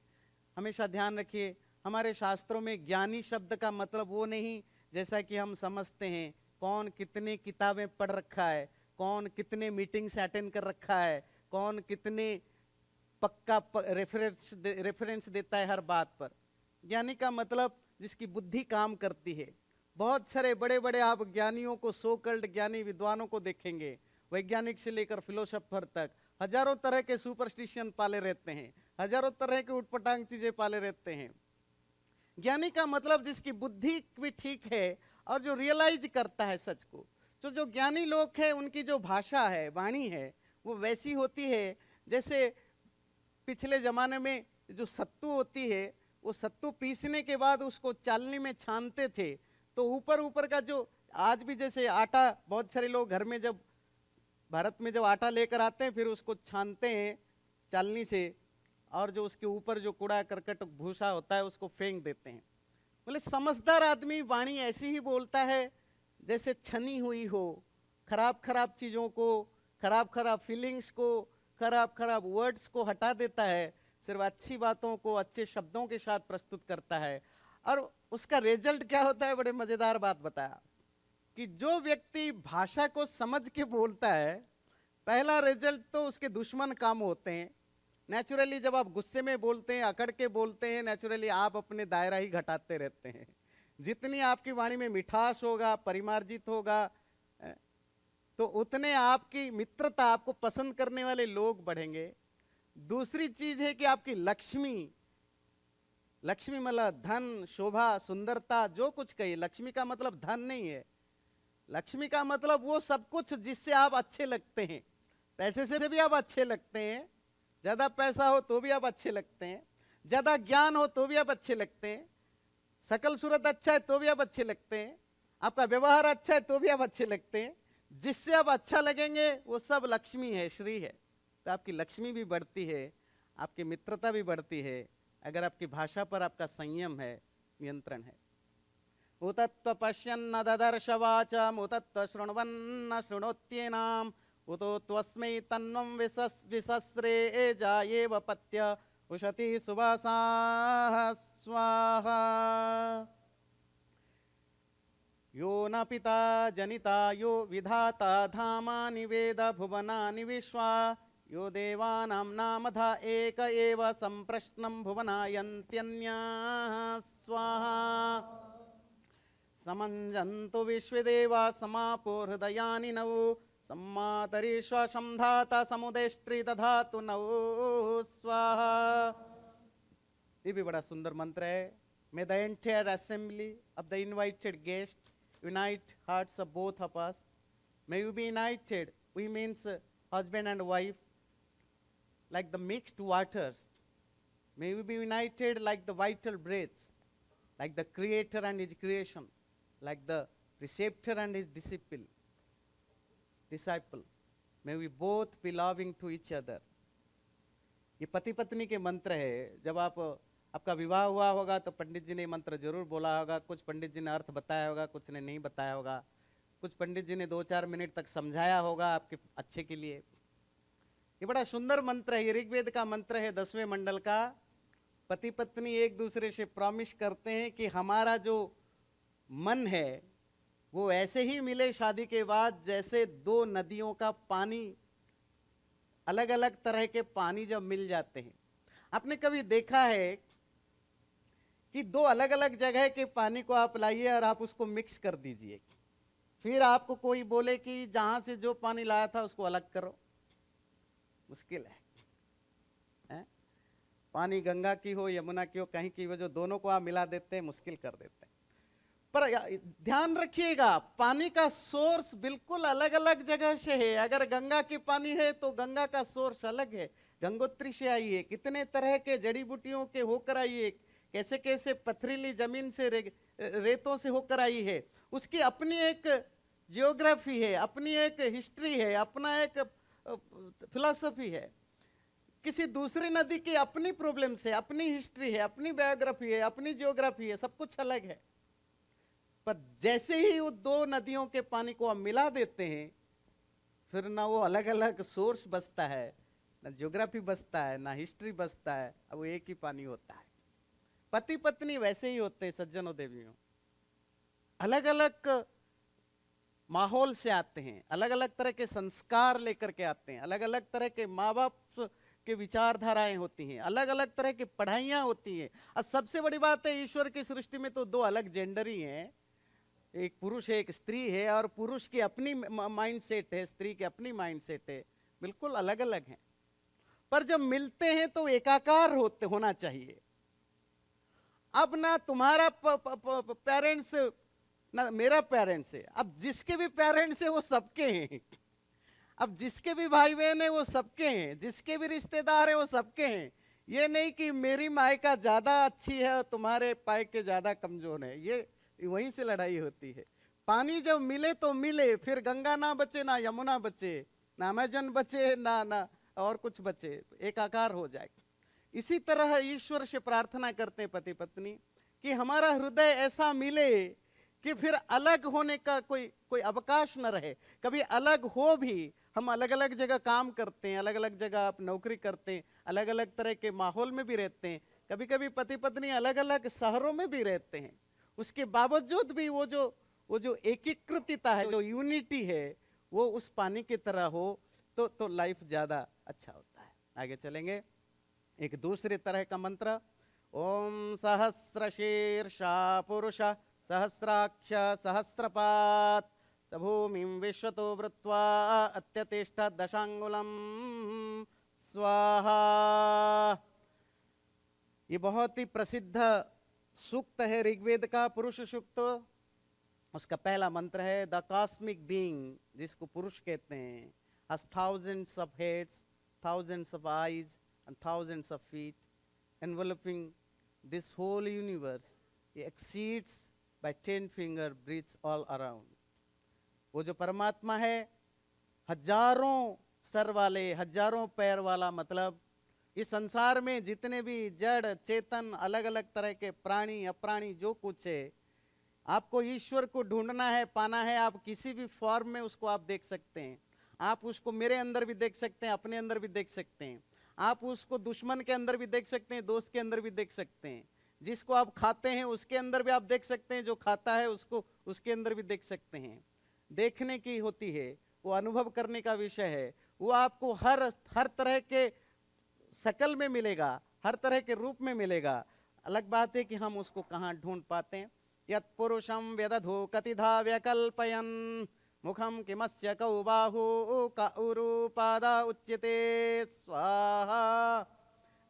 हमेशा ध्यान रखिए हमारे शास्त्रों में ज्ञानी शब्द का मतलब वो नहीं जैसा कि हम समझते हैं कौन कितने किताबें पढ़ रखा है, कौन कितने मीटिंग्स अटेंड कर रखा है, कौन कितने पक्का रेफरेंस देता है हर बात पर। ज्ञानी का मतलब जिसकी बुद्धि काम करती है। बहुत सारे बड़े बड़े आप ज्ञानियों को, सो कल्ड ज्ञानी विद्वानों को देखेंगे, वैज्ञानिक से लेकर फिलोसोफर तक हजारों तरह के सुपरस्टिशन पाले रहते हैं, हजारों तरह के उटपटांग चीजें पाले रहते हैं। ज्ञानी का मतलब जिसकी बुद्धि भी ठीक है और जो रियलाइज करता है सच को। तो जो ज्ञानी लोग हैं उनकी जो भाषा है, वाणी है, वो वैसी होती है जैसे पिछले जमाने में जो सत्तू होती है, वो सत्तू पीसने के बाद उसको चालनी में छानते थे, तो ऊपर ऊपर का जो आज भी जैसे आटा, बहुत सारे लोग घर में जब भारत में जब आटा लेकर आते हैं फिर उसको छानते हैं चालनी से, और जो उसके ऊपर जो कूड़ा करकट भूसा होता है उसको फेंक देते हैं। बोले समझदार आदमी वाणी ऐसी ही बोलता है जैसे छनी हुई हो, खराब खराब चीज़ों को, खराब खराब फीलिंग्स को, खराब खराब वर्ड्स को हटा देता है, सिर्फ अच्छी बातों को अच्छे शब्दों के साथ प्रस्तुत करता है। और उसका रिजल्ट क्या होता है? बड़े मज़ेदार बात बताया कि जो व्यक्ति भाषा को समझ के बोलता है, पहला रिजल्ट तो उसके दुश्मन काम होते हैं। नेचुरली जब आप गुस्से में बोलते हैं, अकड़ के बोलते हैं, नेचुरली आप अपने दायरा ही घटाते रहते हैं। जितनी आपकी वाणी में मिठास होगा, परिमार्जित होगा, तो उतने आपकी मित्रता, आपको पसंद करने वाले लोग बढ़ेंगे। दूसरी चीज है कि आपकी लक्ष्मी, लक्ष्मी मतलब धन, शोभा, सुंदरता, जो कुछ कहिए। लक्ष्मी का मतलब धन नहीं है, लक्ष्मी का मतलब वो सब कुछ जिससे आप अच्छे लगते हैं। पैसे से भी आप अच्छे लगते हैं, ज्यादा पैसा हो तो भी आप अच्छे लगते हैं, ज्यादा ज्ञान हो तो भी आप अच्छे लगते हैं, शकल सूरत अच्छा है तो भी आप अच्छे लगते हैं, आपका व्यवहार अच्छा है तो भी आप अच्छे लगते हैं। जिससे आप अच्छा लगेंगे वो सब लक्ष्मी है, श्री है। तो आपकी लक्ष्मी भी बढ़ती है, आपकी मित्रता भी बढ़ती है, अगर आपकी भाषा पर आपका संयम है, नियंत्रण है। उतत्व पश्यन्न ददर्श वाचम उतत्व शृण्वन्न शृणोत्येनाम उतो त्वस्मै तन्वं विसस्रे जायेव पत्य उशति सुवासाः स्वाहा। यो न पिता जनिता यो विधाता धामानि वेद भुवनानि विश्वा यो देवानां नामधा एक एव सम्प्रश्नं भुवनायन्त्यन्याः स्वाहा। समञ्जन्तु विश्वदेवा समापो हृदयानि नौ सम्मातरीश्वशं धाता समुदेष्ट्रि दधातु नौ स्वाहा। ये भी बड़ा सुंदर मंत्र है। May the entire assembly of the invited guests unite hearts of both of us. May we be united, we means husband and wife, like the mixed waters. May we be united like the vital breaths, like the creator and his creation, like the receptor and his disciple. May we both be loving to each other. ये पति पत्नी के मंत्र है। जब आपका विवाह हुआ होगा तो पंडित जी ने मंत्र जरूर बोला होगा, कुछ पंडित जी ने अर्थ बताया होगा, कुछ ने नहीं बताया होगा, कुछ पंडित जी ने 2-4 मिनट तक समझाया होगा आपके अच्छे के लिए। ये बड़ा सुंदर मंत्र है, ये ऋग्वेद का मंत्र है 10वें मंडल का। पति पत्नी एक दूसरे से प्रॉमिस करते हैं कि हमारा जो मन है वो ऐसे ही मिले शादी के बाद जैसे 2 नदियों का पानी, अलग अलग तरह के पानी जब मिल जाते हैं। आपने कभी देखा है कि 2 अलग अलग जगह के पानी को आप लाइए और आप उसको मिक्स कर दीजिए, फिर आपको कोई बोले कि जहां से जो पानी लाया था उसको अलग करो? मुश्किल है। पानी गंगा की हो यमुना की हो कहीं की हो, जो दोनों को आप मिला देते हैं मुश्किल कर देते हैं। पर ध्यान रखिएगा, पानी का सोर्स बिल्कुल अलग अलग जगह से है। अगर गंगा की पानी है तो गंगा का सोर्स अलग है, गंगोत्री से आई है, कितने तरह के जड़ी बूटियों के होकर आई है, कैसे कैसे पथरीली जमीन से रेतों से होकर आई है। उसकी अपनी एक जियोग्राफी है, अपनी एक हिस्ट्री है, अपना एक फिलॉसफी है। किसी दूसरी नदी की अपनी प्रॉब्लम्स है, अपनी हिस्ट्री है, अपनी बायोग्राफी है, अपनी जियोग्राफी है, सब कुछ अलग है। पर जैसे ही वो दो नदियों के पानी को आप मिला देते हैं, फिर ना वो अलग अलग सोर्स बचता है, ना जियोग्राफी बचता है, ना हिस्ट्री बचता है, अब वो एक ही पानी होता है। पति पत्नी वैसे ही होते हैं सज्जनों देवियों, अलग अलग माहौल से आते हैं, अलग अलग तरह के संस्कार लेकर के आते हैं, अलग अलग तरह के माँ बाप के विचारधाराएं होती हैं, अलग अलग तरह की पढ़ाइयाँ होती हैं। और सबसे बड़ी बात है, ईश्वर की सृष्टि में तो दो अलग जेंडर ही हैं, एक पुरुष है एक स्त्री है, और पुरुष की अपनी माइंड सेट है, स्त्री की अपनी माइंड सेट है, बिल्कुल अलग अलग हैं। पर जब मिलते हैं तो एकाकार होना चाहिए। अब ना तुम्हारा पेरेंट्स ना मेरा पेरेंट्स है, अब जिसके भी पेरेंट्स है वो सबके हैं, अब जिसके भी भाई बहन है वो सबके हैं, जिसके भी रिश्तेदार है वो सबके हैं। ये नहीं कि मेरी मायका ज्यादा अच्छी है और तुम्हारे पायके ज्यादा कमजोर है, ये वहीं से लड़ाई होती है। पानी जब मिले तो मिले, फिर गंगा ना बचे ना यमुना बचे ना अमेजन बचे ना और कुछ बचे, एकाकार हो जाए। इसी तरह ईश्वर से प्रार्थना करते हैं पति पत्नी कि हमारा हृदय ऐसा मिले कि फिर अलग होने का कोई अवकाश न रहे। कभी अलग हो भी, हम अलग अलग जगह काम करते हैं, अलग अलग जगह आप नौकरी करते हैं, अलग अलग तरह के माहौल में भी रहते हैं, कभी कभी पति पत्नी अलग अलग शहरों में भी रहते हैं, उसके बावजूद भी वो जो एकीकृतता है, जो यूनिटी है, वो उस पानी की तरह हो तो लाइफ ज्यादा अच्छा होता है। आगे चलेंगे, एक दूसरे तरह का मंत्र, ओम सहस्रशीर्षा पुरुष सहस्राक्ष सहस्रपात भूमिं विश्वतो वृत्वा अत्यतिष्ठ दशांगुलम स्वाहा। ये बहुत ही प्रसिद्ध सूक्त है ऋग्वेद का, पुरुष सूक्त। उसका पहला मंत्र है, द कॉस्मिक बीइंग, जिसको पुरुष कहते हैं, has thousands of heads, thousands of eyes and thousands of feet, enveloping this whole universe. It exceeds by 10 finger breaths all around. वो जो परमात्मा है, हजारों सर वाले, हजारों पैर वाला, मतलब इस संसार में जितने भी जड़ चेतन अलग अलग तरह के प्राणी अप्राणी जो कुछ है, आपको ईश्वर को ढूंढना है, पाना है, आप किसी भी फॉर्म में उसको आप देख सकते हैं। आप उसको मेरे अंदर भी देख सकते हैं, अपने अंदर भी देख सकते हैं, आप उसको दुश्मन के अंदर भी देख सकते हैं, दोस्त के अंदर भी देख सकते हैं, जिसको आप खाते हैं उसके अंदर भी आप देख सकते हैं, जो खाता है उसको उसके अंदर भी देख सकते हैं। देखने की होती है, वो अनुभव करने का विषय है। वो आपको हर तरह के शकल में मिलेगा, हर तरह के रूप में मिलेगा। अलग बात है कि हम उसको कहाँ ढूंढ पाते हैं। यत् पुरुषं व्यदधो कतिधा व्यकल्पयन् मुखम किमस्य कौ बाहु क उरुपादा उच्यते स्वाहा।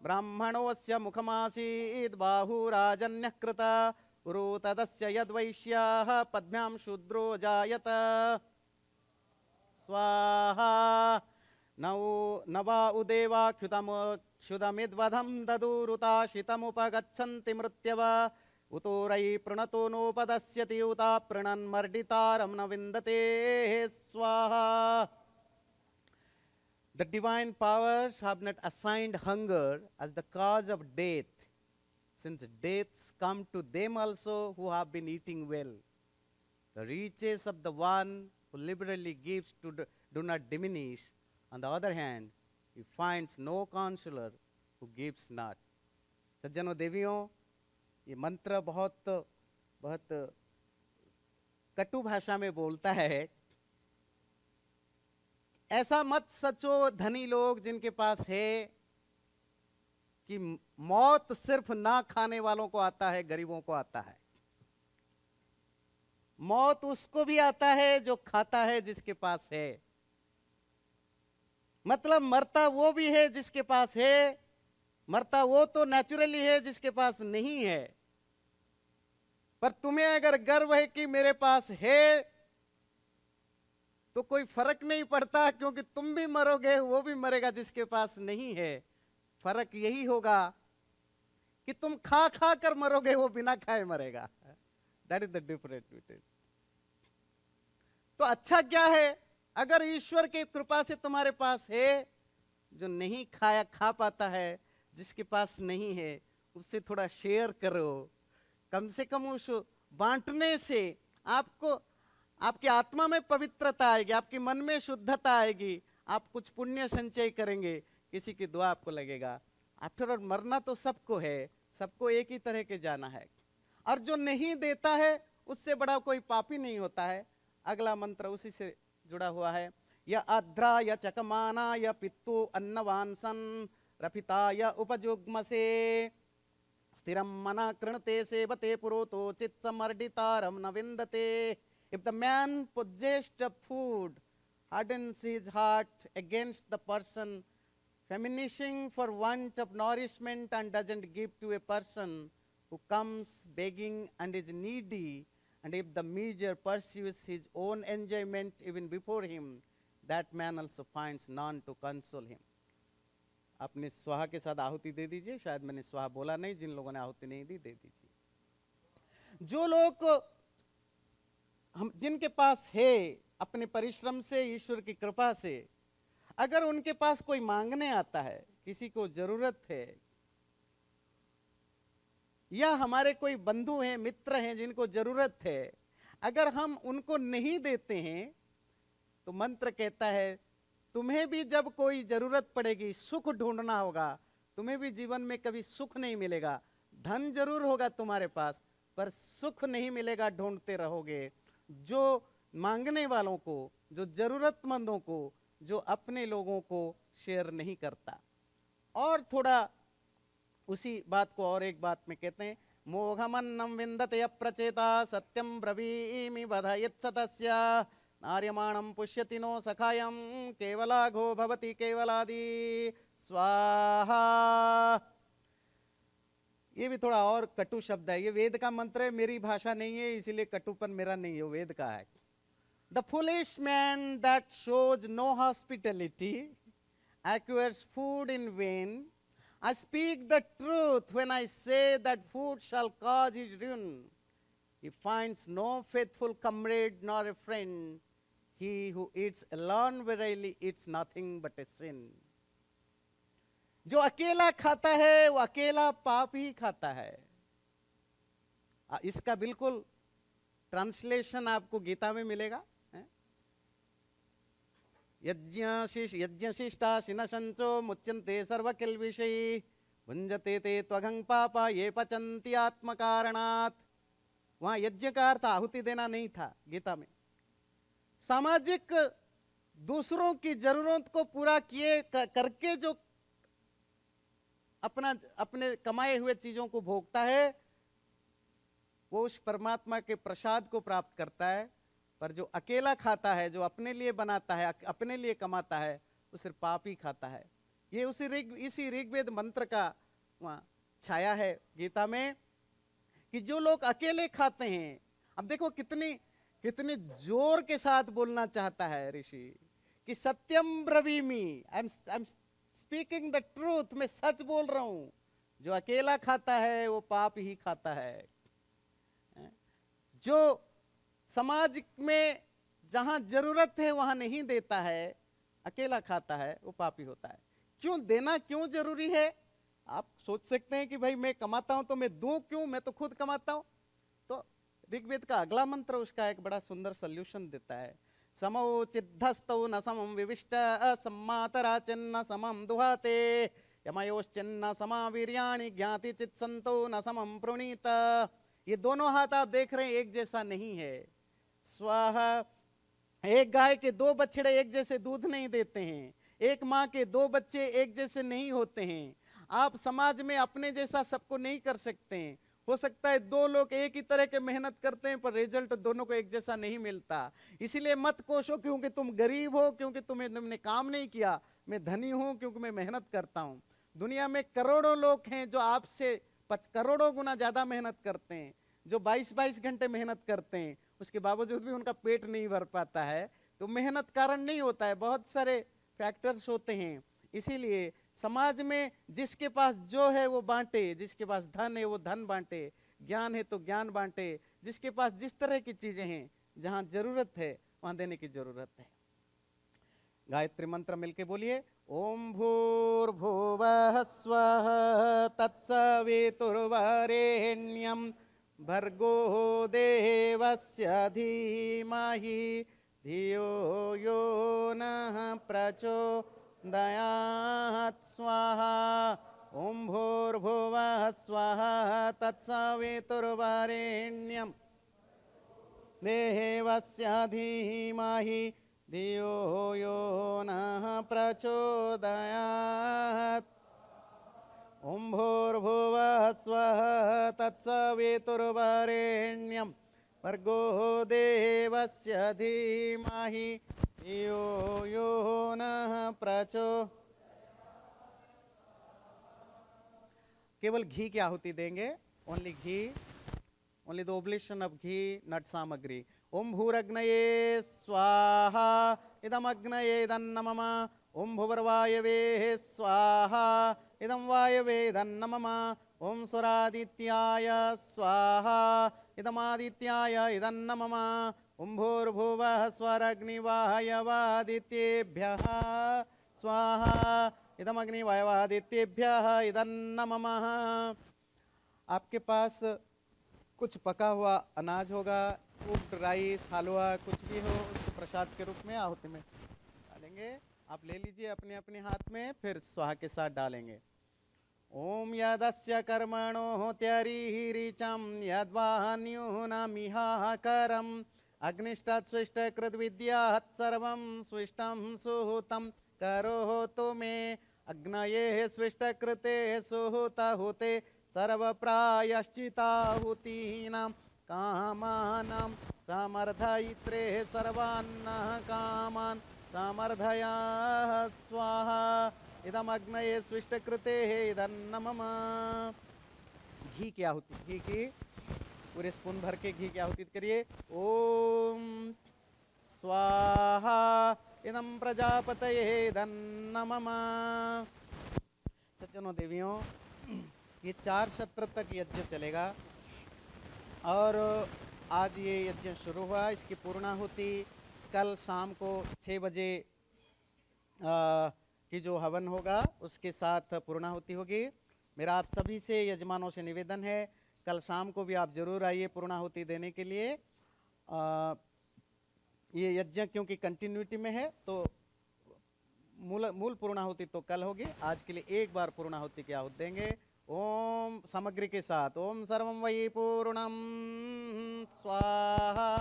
ब्राह्मणोऽस्य मुखमासीद् बाहुराजन्यः कृता उरु तदस्य यद्वैश्याः पद्भ्यां शूद्रो जायत स्वाहा। नवा उदेवाक्षुतमिद्वधं ददुरुताशितमुपगच्छन्ति मृत्यवा उतोरै प्रणतो नोपदस्यति उता प्रणन्मर्डितारं न विन्दते स्वाहा। The divine powers have not assigned hunger as the cause of death, since deaths come to them also who have been eating well. The riches of the one who liberally gives do not diminish. On the other hand, he finds no counselor who gives not. सज्जनों देवियों, ये मंत्र बहुत कटु भाषा में बोलता है। ऐसा मत सचो धनी लोग जिनके पास है कि मौत सिर्फ ना खाने वालों को आता है, गरीबों को आता है। मौत उसको भी आता है जो खाता है, जिसके पास है। मतलब मरता वो भी है जिसके पास है, मरता वो तो नेचुरली है जिसके पास नहीं है। पर तुम्हें अगर गर्व है कि मेरे पास है, तो कोई फर्क नहीं पड़ता, क्योंकि तुम भी मरोगे, वो भी मरेगा जिसके पास नहीं है। फर्क यही होगा कि तुम खा खा कर मरोगे, वो बिना खाए मरेगा। That is the difference between. तो अच्छा क्या है, अगर ईश्वर की कृपा से तुम्हारे पास है, जो नहीं खाया खा पाता है, जिसके पास नहीं है उससे थोड़ा शेयर करो। कम से कम उस बांटने से आपको, आपकी आत्मा में पवित्रता आएगी, आपके मन में शुद्धता आएगी, आप कुछ पुण्य संचय करेंगे, किसी की दुआ आपको लगेगा। आफ्टर ऑल मरना तो सबको है, सबको एक ही तरह के जाना है। और जो नहीं देता है उससे बड़ा कोई पापी नहीं होता है। अगला मंत्र उसी से जुड़ा हुआ है। य आद्रा य चकमाना य पित्तु अन्नवांसन रफिता य उपजुग्मसे स्थिरम मना कृणते सेवते पुरोतो चित्समर्डितारम न विन्दते। If the man possessed of food hardens his heart against the person, famishing for want of nourishment, and doesn't give to a person who comes begging and is needy, and if the miser pursues his own enjoyment even before him, that man also finds none to console him. आपने स्वाहा के साथ आहुति दे दीजिए। शायद मैंने स्वाहा बोला नहीं, जिन लोगों ने आहुति नहीं दी दे दीजिए। जो लोग हम जिनके पास है अपने परिश्रम से, ईश्वर की कृपा से, अगर उनके पास कोई मांगने आता है, किसी को जरूरत है, या हमारे कोई बंधु हैं, मित्र हैं जिनको जरूरत है, अगर हम उनको नहीं देते हैं, तो मंत्र कहता है तुम्हें भी जब कोई जरूरत पड़ेगी, सुख ढूंढना होगा, तुम्हें भी जीवन में कभी सुख नहीं मिलेगा। धन जरूर होगा तुम्हारे पास, पर सुख नहीं मिलेगा, ढूंढते रहोगे। जो मांगने वालों को, जो जरूरतमंदों को, जो अपने लोगों को शेयर नहीं करता। और थोड़ा उसी बात को और एक बात में कहते हैं, मोघमन्नम विन्दते अप्रचेता सत्यम ब्रवीमि बधयत्सतस्य नार्यमाणं पुष्यति नो सखायं केवलाघो भवति केवलादि स्वाहा। ये भी थोड़ा और कटु शब्द है, ये वेद का मंत्र है, मेरी भाषा नहीं है, इसीलिए कटुपन मेरा नहीं है, वेद का है। The foolish man that shows no hospitality acquires food in vain. I speak the truth when I say that food shall cause his ruin. He finds no faithful comrade nor a friend. He who eats alone verily eats nothing but a sin. जो अकेला खाता है वो अकेला पाप ही खाता है। इसका बिल्कुल ट्रांसलेशन आपको गीता में मिलेगा। यज्ञशिष्टा शिनशंचो मुच्यन्ते सर्वकिल्बिषैः भुञ्जते ते त्वघं पापा ये पचन्ति आत्मकारणात्। वहां यज्ञ का अर्थ आहुति देना नहीं था गीता में। सामाजिक दूसरों की जरूरत को पूरा किए करके जो अपने कमाए हुए चीजों को भोगता है, वो उस परमात्मा के प्रसाद को प्राप्त करता है। पर जो अकेला खाता है, जो अपने लिए बनाता है, अपने लिए कमाता है, वो सिर्फ पाप ही खाता है। ये इसी ऋग्वेद मंत्र का वहाँ छाया है गीता में, कि जो लोग अकेले खाते हैं। अब देखो कितने जोर के साथ बोलना चाहता है ऋषि कि सत्यम ब्रवीमि, I am speaking the truth, मैं सच बोल रहा हूं। जो अकेला खाता है वो पाप ही खाता है। जो समाज में जहां जरूरत है वहां नहीं देता है, अकेला खाता है, वो पापी होता है। क्यों देना क्यों जरूरी है? आप सोच सकते हैं कि भाई मैं कमाता हूं तो मैं दूं क्यों, मैं तो खुद कमाता हूं। तो ऋग्वेद का अगला मंत्र उसका एक बड़ा सुंदर सोल्यूशन देता है। समौ चिद्धस्तौ न समं विविष्ट सम्मातराचिन्न समं दुहाते यमयोश्चिन्न समावीर्याणि ज्ञाति चित्संतो न समं प्रणीत। ये दोनों हाथ आप देख रहे हैं एक जैसा नहीं है। स्वाहा। एक गाय के 2 बछड़े एक जैसे दूध नहीं देते हैं, एक माँ के 2 बच्चे एक जैसे नहीं होते हैं। आप समाज में अपने जैसा सबको नहीं कर सकते हैं। हो सकता है 2 लोग एक ही तरह के मेहनत करते हैं पर रिजल्ट दोनों को एक जैसा नहीं मिलता। इसीलिए मत कोसो क्योंकि तुम गरीब हो, क्योंकि तुमने काम नहीं किया। मैं धनी हूं क्योंकि मैं मेहनत करता हूं। दुनिया में करोड़ों लोग हैं जो आपसे करोड़ों गुना ज्यादा मेहनत करते हैं, जो 22-22 घंटे मेहनत करते हैं, उसके बावजूद भी उनका पेट नहीं भर पाता है। तो मेहनत कारण नहीं होता है, बहुत सारे फैक्टर्स होते हैं। इसीलिए समाज में जिसके पास जो है वो बांटे, जिसके पास धन है वो धन बांटे, ज्ञान है तो ज्ञान बांटे, जिसके पास जिस तरह की चीजें हैं, जहां जरूरत है वहां देने की जरूरत है। गायत्री मंत्र मिलके बोलिए, ओम भूर्भुवः स्वः तत्सवितुर्वरेण्यं भर्गो देवस्य धीमहि धियो यो नः प्रचोदयात् स्वाहा। ओम भूर्भुवः स्वः तत्सवितुर्वरेण्यं देवस्य धीमहि धियो यो नः प्रचोदयात्। ओम भूर्भुवः स्वः तत्सवितुर्वरेण्यं भर्गो देवस्य धीमहि धियो यो नः प्रचोदयात्। केवल घी की आहुति देंगे, ओनली घी, ओनली द ओब्लेशन ऑफ घी, नट सामग्री। ओम भूरग्नये स्वाहा इदम अग्नये इदन्नमम। ओम भुवर्वायवे स्वाहा इदम वायवे इदन्नमम। ओम स्वरादित्याय स्वाहा इदमादित्याय इदन्नमम। ओम भूर्भुवः स्वरग्निवायवादित्येभ्यः स्वाहा इदमग्निवायवादित्येभ्यः इदन्नमम। आपके पास कुछ पका हुआ अनाज होगा, कुक्ड राइस, हलवा, कुछ भी हो, उसको प्रसाद के रूप में आहुति में डालेंगे। आप ले लीजिए अपने अपने हाथ में, फिर स्वाहा के साथ डालेंगे। ओम यदस्य कर्मणो त्यरीरिचं यद्वान्यूनमिहाकरम् अग्निष्टात् स्विष्टकृत विद्यात् सर्वं स्विष्टं सुहुतं करोतु मे। अग्नये स्विष्टकृते सुहुताहुते सर्वप्रायश्चिताहुतीनां कामानां समर्धयित्रे सर्वान्नः कामान् समर्धया स्वाहा। इदम अग्नये स्विष्टकृते इदन्नमम। घी की आहुति, घी की पूरे स्पून भर के घी की आहुति करिए। ओम स्वाहा इदम प्रजापतये इदन्नमम। सज्जनों देवियों, ये 4 सत्र तक यज्ञ चलेगा और आज ये यज्ञ शुरू हुआ। इसकी पूर्णाहुति कल शाम को 6 बजे की जो हवन होगा उसके साथ पूर्णाहुति होगी। मेरा आप सभी से यजमानों से निवेदन है, कल शाम को भी आप जरूर आइए पूर्णाहुति देने के लिए। ये यज्ञ क्योंकि कंटिन्यूटी में है तो मूल पूर्णाहुति तो कल होगी। आज के लिए एक बार पूर्णाहुति की आहुति देंगे। ओम सामग्री के साथ, ओम सर्वं वै पूर्णं स्वाहा।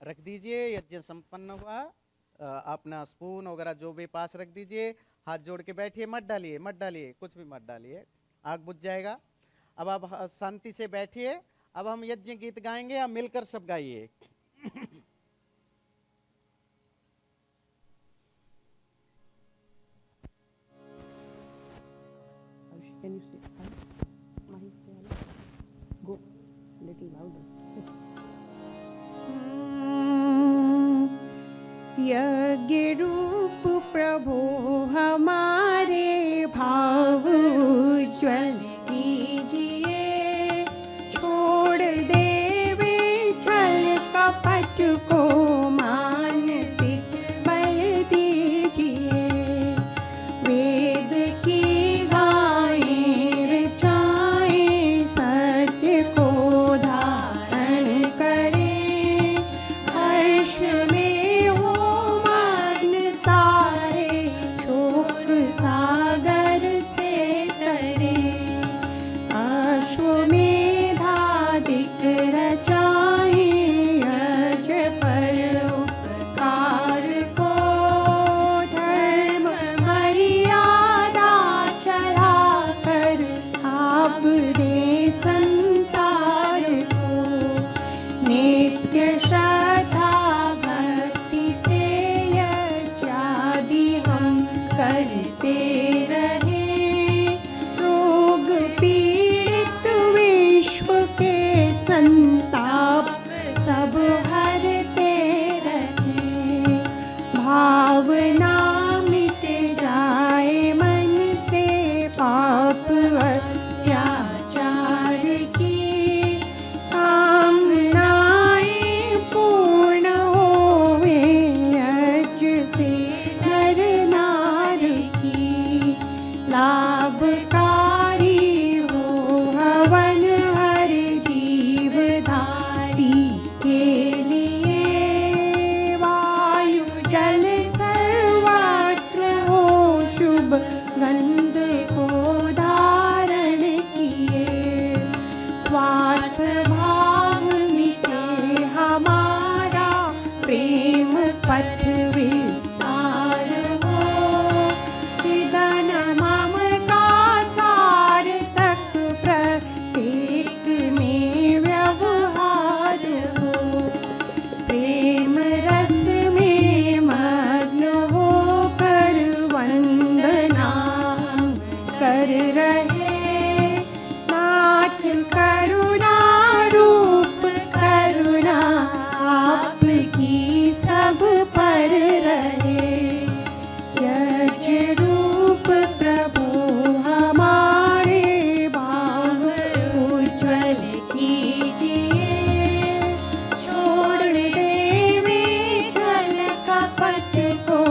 रख दीजिए, यज्ञ संपन्न हुआ। अपना स्पून वगैरह जो भी पास रख दीजिए, हाथ जोड़ के बैठिए, मत डालिए, मत डालिए, कुछ भी मत डालिए, आग बुझ जाएगा। अब आप शांति से बैठिए। अब हम यज्ञ गीत गाएंगे, आप मिलकर सब गाइए। Can you say Mahi go little louder. यज्ञ रूप प्रभु हमारे भाव उज्ज्वल कीजिए। छोड़ देवे छल कपट को मानसिक बल दीजिए। वेद की गाएं रचाएं सत्य को धारण करें। हर्ष में हो मग्न करते रहे, रोग पीड़ित विश्व के संताप सब हरते रहे। भावना मिट जाए मन से पाप अत्याचार की, कामनाएं पूर्ण होवे यज्ञ से नर नार की। लाभकारी हो हवन हर जीवधारी के लिए, वायु जल सर्वत्र हो शुभ गंध को धारण किए। स्वार्थ भाव मिटे हमारा, प्रेम पथ विस्तार हो। निधन ममता सार्थक प्रत्येक में व्यवहार हो। प्रेम रस में मग्न होकर वंदना कर रहे। नाथ करुणा रूप करुणा आपकी सब पर रहे। यज्ञ रूप प्रभु हमारे भाव उज्ज्वल कीजिए। छोड़ देवे छल कपट को,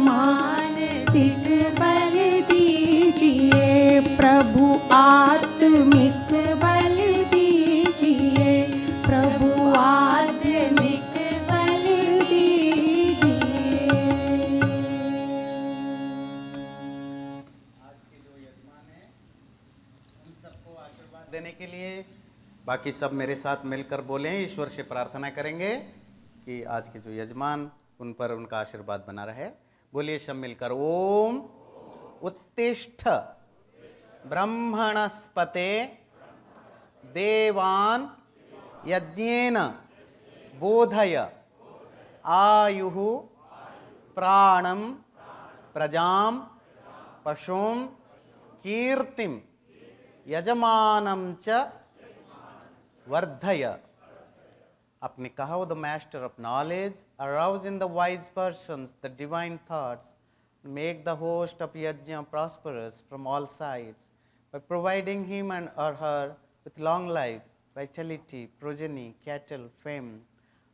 मानसिक बल दीजिए। प्रभु आत्मिक बल दीजिए, प्रभु आत्मिक बल दीजिए। देने के लिए बाकी सब मेरे साथ मिलकर बोलें, ईश्वर से प्रार्थना करेंगे कि आज के जो यजमान उन पर उनका आशीर्वाद बना रहे। बोलिए सब मिलकर, ओम उत्तिष्ठ ब्रह्मणस्पते देवान यज्ञेन बोधय आयुः प्राणं प्रजां पशुं कीर्तिं यजमानं च वर्धय। अपने कहो, the master of knowledge arouse in the wise persons the divine thoughts, make the host of yajna prosperous from all sides by providing him and or her with long life, vitality, progeny, cattle, fame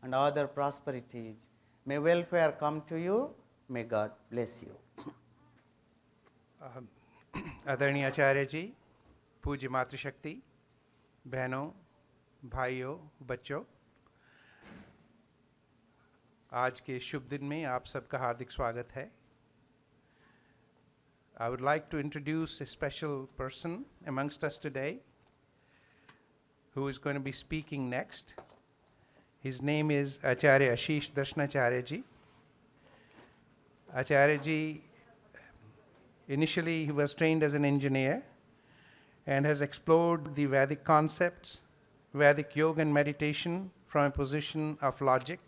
and other prosperities. May welfare come to you. May God bless you. आदरणीय आचार्य जी, पूज्य मातृशक्ति, बहनों, भाइयों, बच्चों, आज के शुभ दिन में आप सबका हार्दिक स्वागत है। I would like to introduce a special person amongst us today who is going to be speaking next. His name is Acharya Ashish Darshanacharya ji. Acharya ji, initially he was trained as an engineer and has explored the Vedic concepts, Vedic yoga and meditation from a position of logic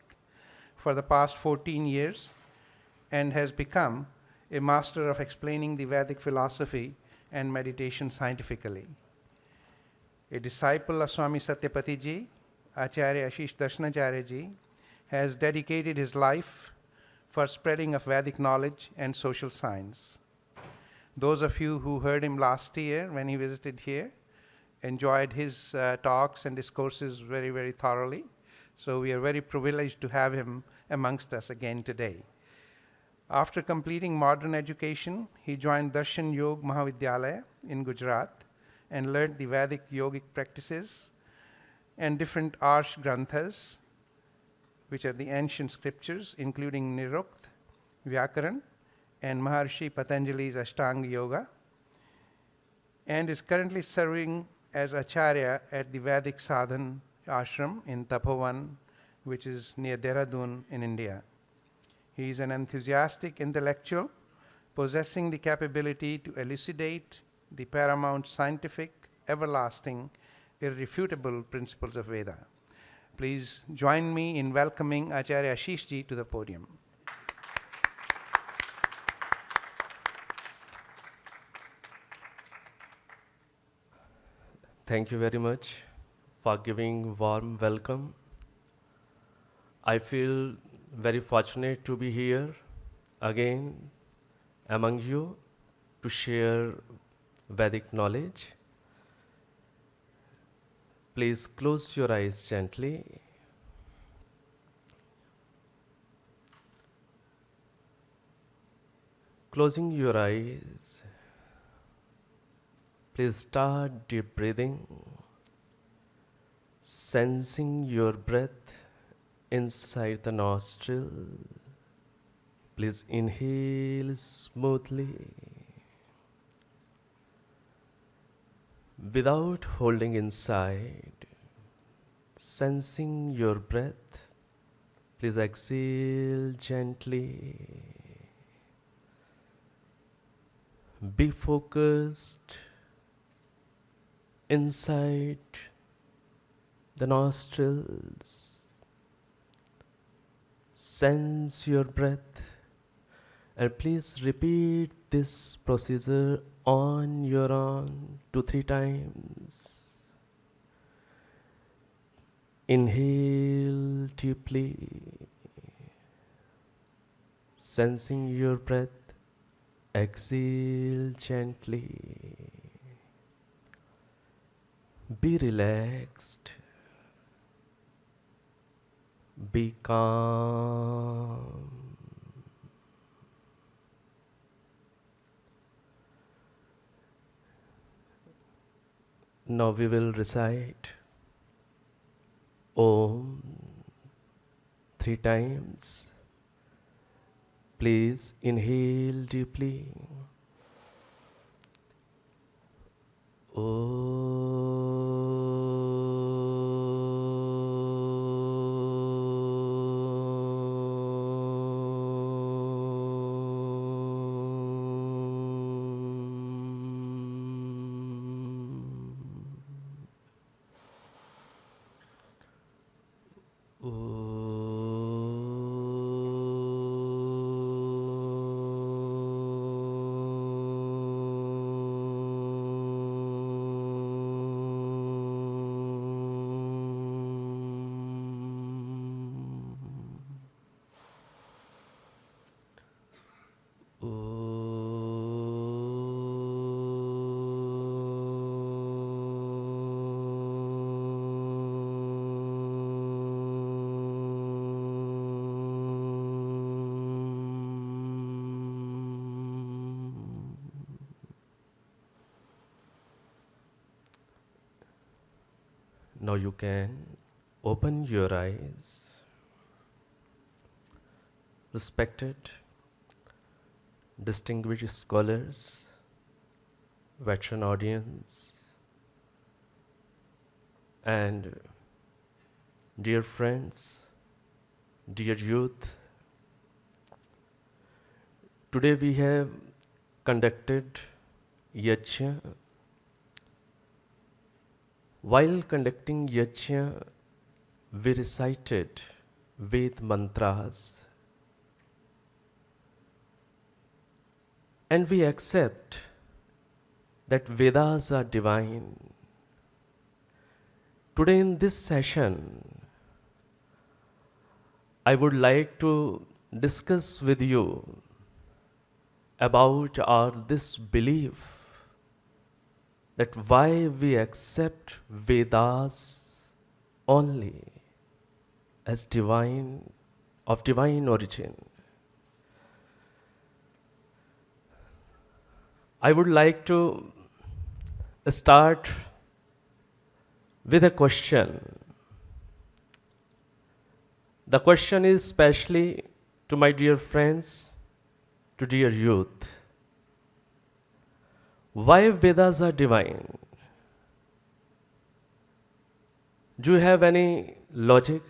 for the past 14 years, and has become a master of explaining the Vedic philosophy and meditation scientifically. A disciple of Swami Satyapati ji, Acharya Ashish Darshanacharya ji, has dedicated his life for spreading of Vedic knowledge and social science. Those of you who heard him last year when he visited here enjoyed his talks and discourses very, very thoroughly. So we are very privileged to have him amongst us again today. After completing modern education, he joined Darshan Yog Mahavidyalaya in Gujarat and learned the Vedic yogic practices and different Arsh Granthas, which are the ancient scriptures, including Nirukt, Vyakaran, and Maharshi Patanjali's Ashtanga Yoga, and is currently serving as Acharya at the Vedic Sadhan Ashram in Tapovan, which is near Dehradun in India. He is an enthusiastic intellectual possessing the capability to elucidate the paramount scientific, everlasting, irrefutable principles of Veda. Please join me in welcoming Acharya Ashish ji to the podium. Thank you very much for giving warm welcome. I feel very fortunate to be here again among you to share Vedic knowledge. Please close your eyes gently. Closing your eyes, please start deep breathing, sensing your breath inside the nostril. Please inhale smoothly without holding inside, sensing your breath. Please exhale gently. Be focused inside the nostrils. Sense your breath and please repeat this procedure on your own 2-3 times. Inhale deeply, sensing your breath. Exhale gently. Be relaxed. Be calm. Now we will recite Om 3 times. Please inhale deeply. Now you can open your eyes. Respected, distinguished scholars, veteran audience, and dear friends, dear youth, today we have conducted Yajna. While conducting Yajna, we recited Ved mantras, and we accept that Vedas are divine. Today in this session, I would like to discuss with you about this belief that why we accept Vedas only as divine, of divine origin. I would like to start with a question. The question is specially to my dear friends, to dear youth. Why Vedas are divine? Do you have any logic?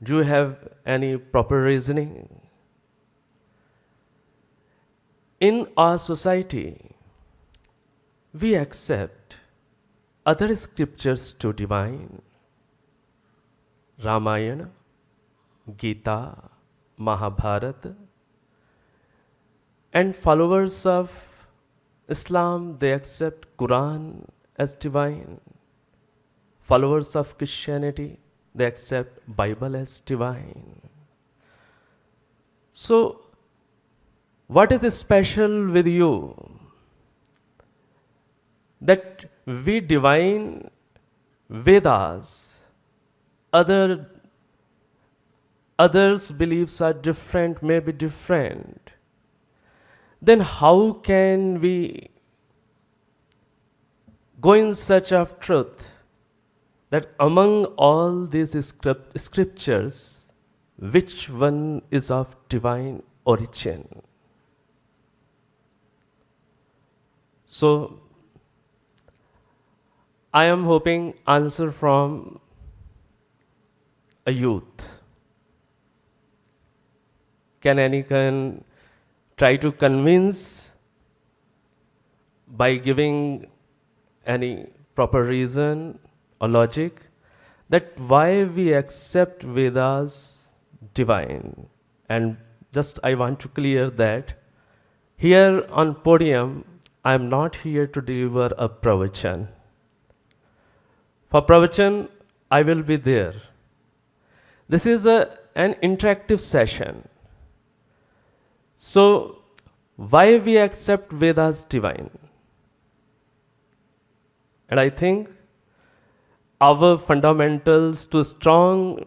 Do you have any proper reasoning? In our society, we accept other scriptures to divine. Ramayana, Gita, Mahabharata, and followers of Islam, they accept Quran as divine. Followers of Christianity, they accept Bible as divine. So, what is special with you? That we divine Vedas, others' beliefs are different, may be different. Then how can we go in search of truth? That among all these scriptures, which one is of divine origin? So, I am hoping answer from a youth. Can anyone try to convince by giving any proper reason or logic that why we accept Vedas divine? And just I want to clear that here on podium, I am not here to deliver a pravachan. For pravachan, I will be there. This is an interactive session. So, why we accept Vedas divine? And I think our fundamentals, to strong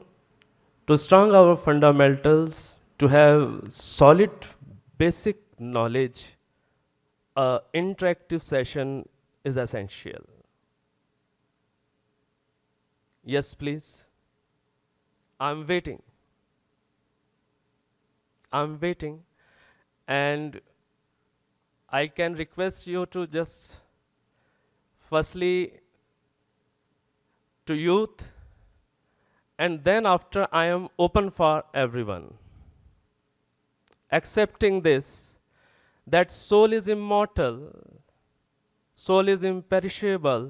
our fundamentals, to have solid basic knowledge, a interactive session is essential. Yes, please. I'm waiting. And I can request you to just firstly to youth, and then after I am open for everyone. Accepting this, that soul is immortal, soul is imperishable,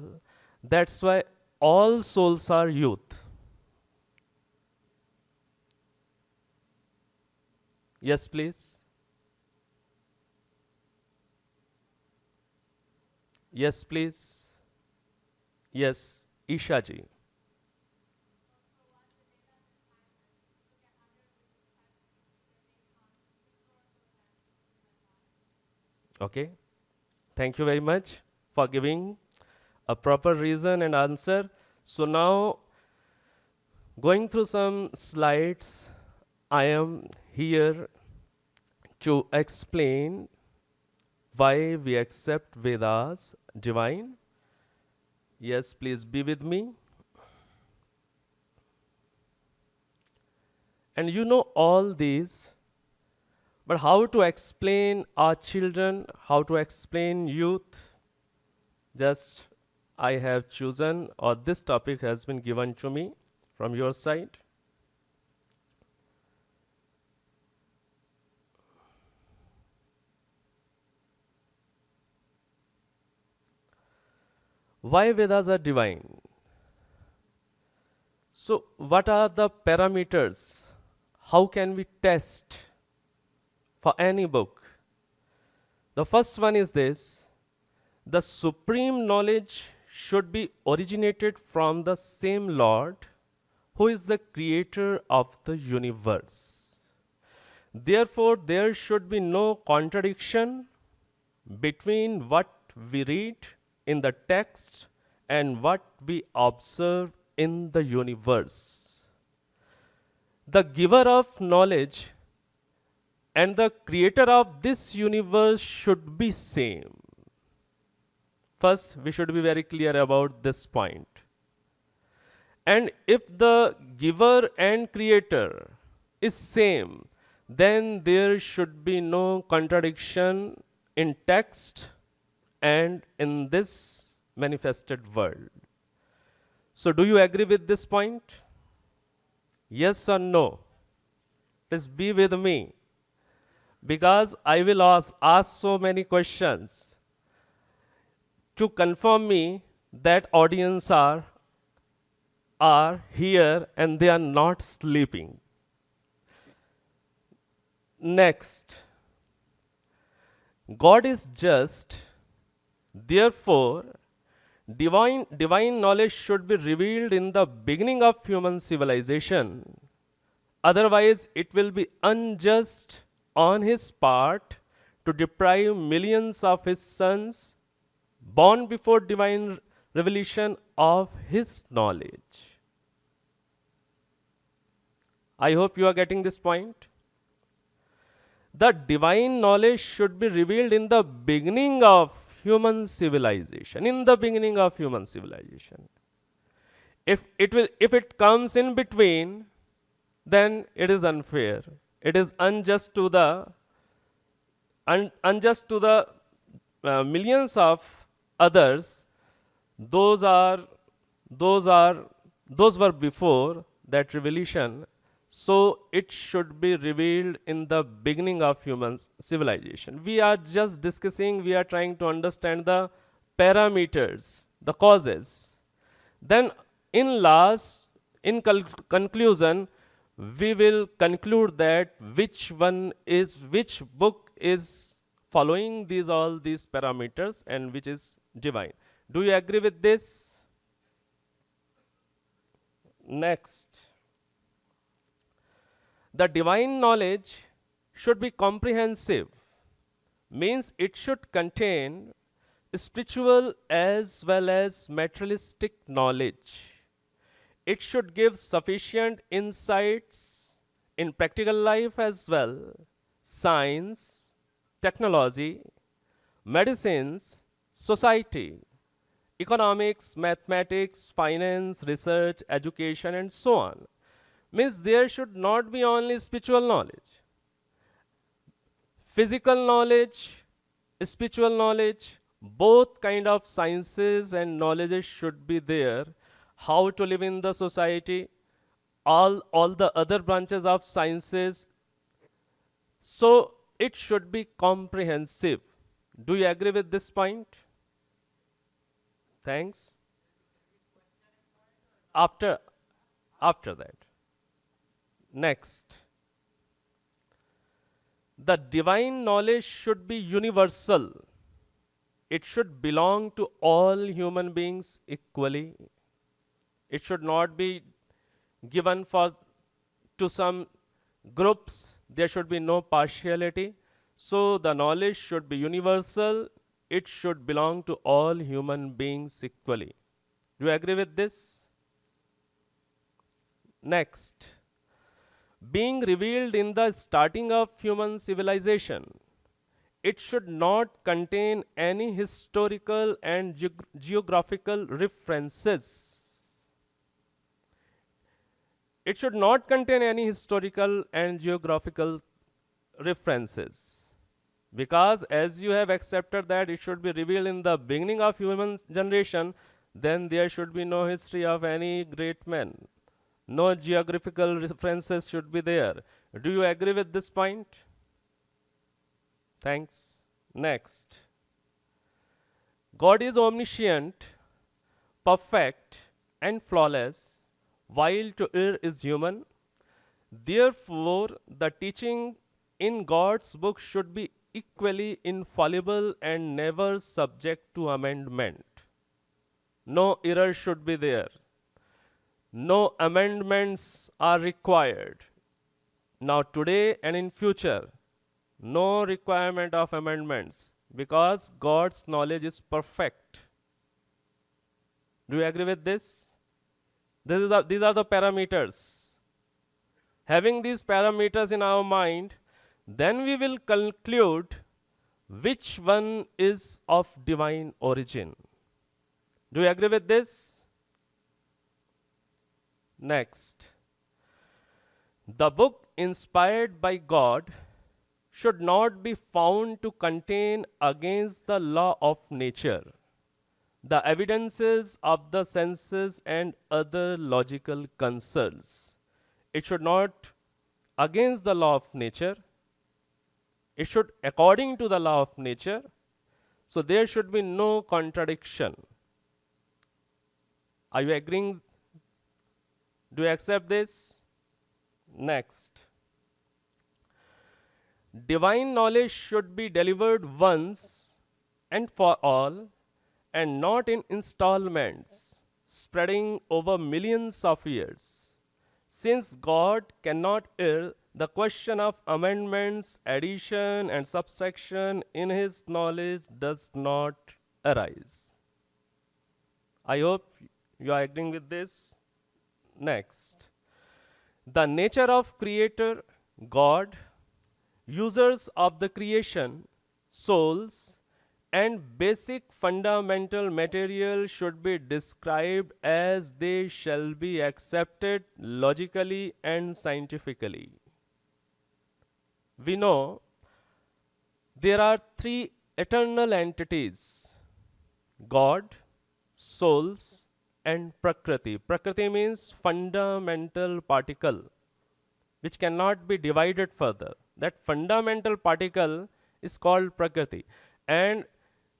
that's why all souls are youth. Yes, please. Yes, please. Yes, Isha ji. Okay. Thank you very much for giving a proper reason and answer. So now, going through some slides, I am here to explain why we accept Vedas divine. Yes, please be with me. And you know all these, but how to explain our children, how to explain youth, just I have chosen, or this topic has been given to me from your side. Why Vedas are divine? So, what are the parameters? How can we test for any book? The first one is this: the supreme knowledge should be originated from the same Lord who is the creator of the universe. Therefore, there should be no contradiction between what we read in the text and what we observe in the universe. The giver of knowledge and the creator of this universe should be same. First, we should be very clear about this point. And if the giver and creator is same, then there should be no contradiction in text and in this manifested world. So do you agree with this point? Yes or no? Please be with me, because I will ask so many questions to confirm me that audience are here and they are not sleeping. Next, God is just, therefore Divine knowledge should be revealed in the beginning of human civilization. Otherwise, it will be unjust on his part to deprive millions of his sons born before divine revelation of his knowledge. I hope you are getting this point. The divine knowledge should be revealed in the beginning of human civilization. In the beginning of human civilization. If it comes in between, then it is unfair. It is unjust to the millions of others. Those were before that revelation. So it should be revealed in the beginning of human civilization. We are just discussing, we are trying to understand the parameters, the causes. Then in conclusion, we will conclude that which book is following all these parameters and which is divine. Do you agree with this? Next. The divine knowledge should be comprehensive, means it should contain spiritual as well as materialistic knowledge. It should give sufficient insights in practical life as well, science, technology, medicines, society, economics, mathematics, finance, research, education, and so on. Means there should not be only spiritual knowledge. Physical knowledge, spiritual knowledge, both kind of sciences and knowledges should be there. How to live in the society, all the other branches of sciences. So it should be comprehensive. Do you agree with this point? Thanks. After that. Next. The divine knowledge should be universal. It should belong to all human beings equally. It should not be given to some groups. There should be no partiality. So the knowledge should be universal. It should belong to all human beings equally. Do you agree with this? Next. Being revealed in the starting of human civilization, it should not contain any historical and geographical references. It should not contain any historical and geographical references. Because as you have accepted that it should be revealed in the beginning of human generation, then there should be no history of any great man. No geographical references should be there. Do you agree with this point? Thanks. Next. God is omniscient, perfect, and flawless, while to err is human. Therefore, the teaching in God's book should be equally infallible and never subject to amendment. No error should be there. No amendments are required. Now today and in future, no requirement of amendments because God's knowledge is perfect. Do you agree with this? These are the parameters. Having these parameters in our mind, then we will conclude which one is of divine origin. Do you agree with this? Next. The book inspired by God should not be found to contain against the law of nature, the evidences of the senses and other logical concerns. It should not against the law of nature. It should according to the law of nature. So there should be no contradiction. Are you agreeing? Do you accept this? Next. Divine knowledge should be delivered once and for all, and not in installments, spreading over millions of years. Since God cannot err, the question of amendments, addition, and subtraction in His knowledge does not arise. I hope you are agreeing with this. Next. The nature of Creator, God, users of the creation, souls, and basic fundamental material should be described as they shall be accepted logically and scientifically. We know there are three eternal entities: God, souls, and Prakriti. Prakriti means fundamental particle, which cannot be divided further. That fundamental particle is called Prakriti. And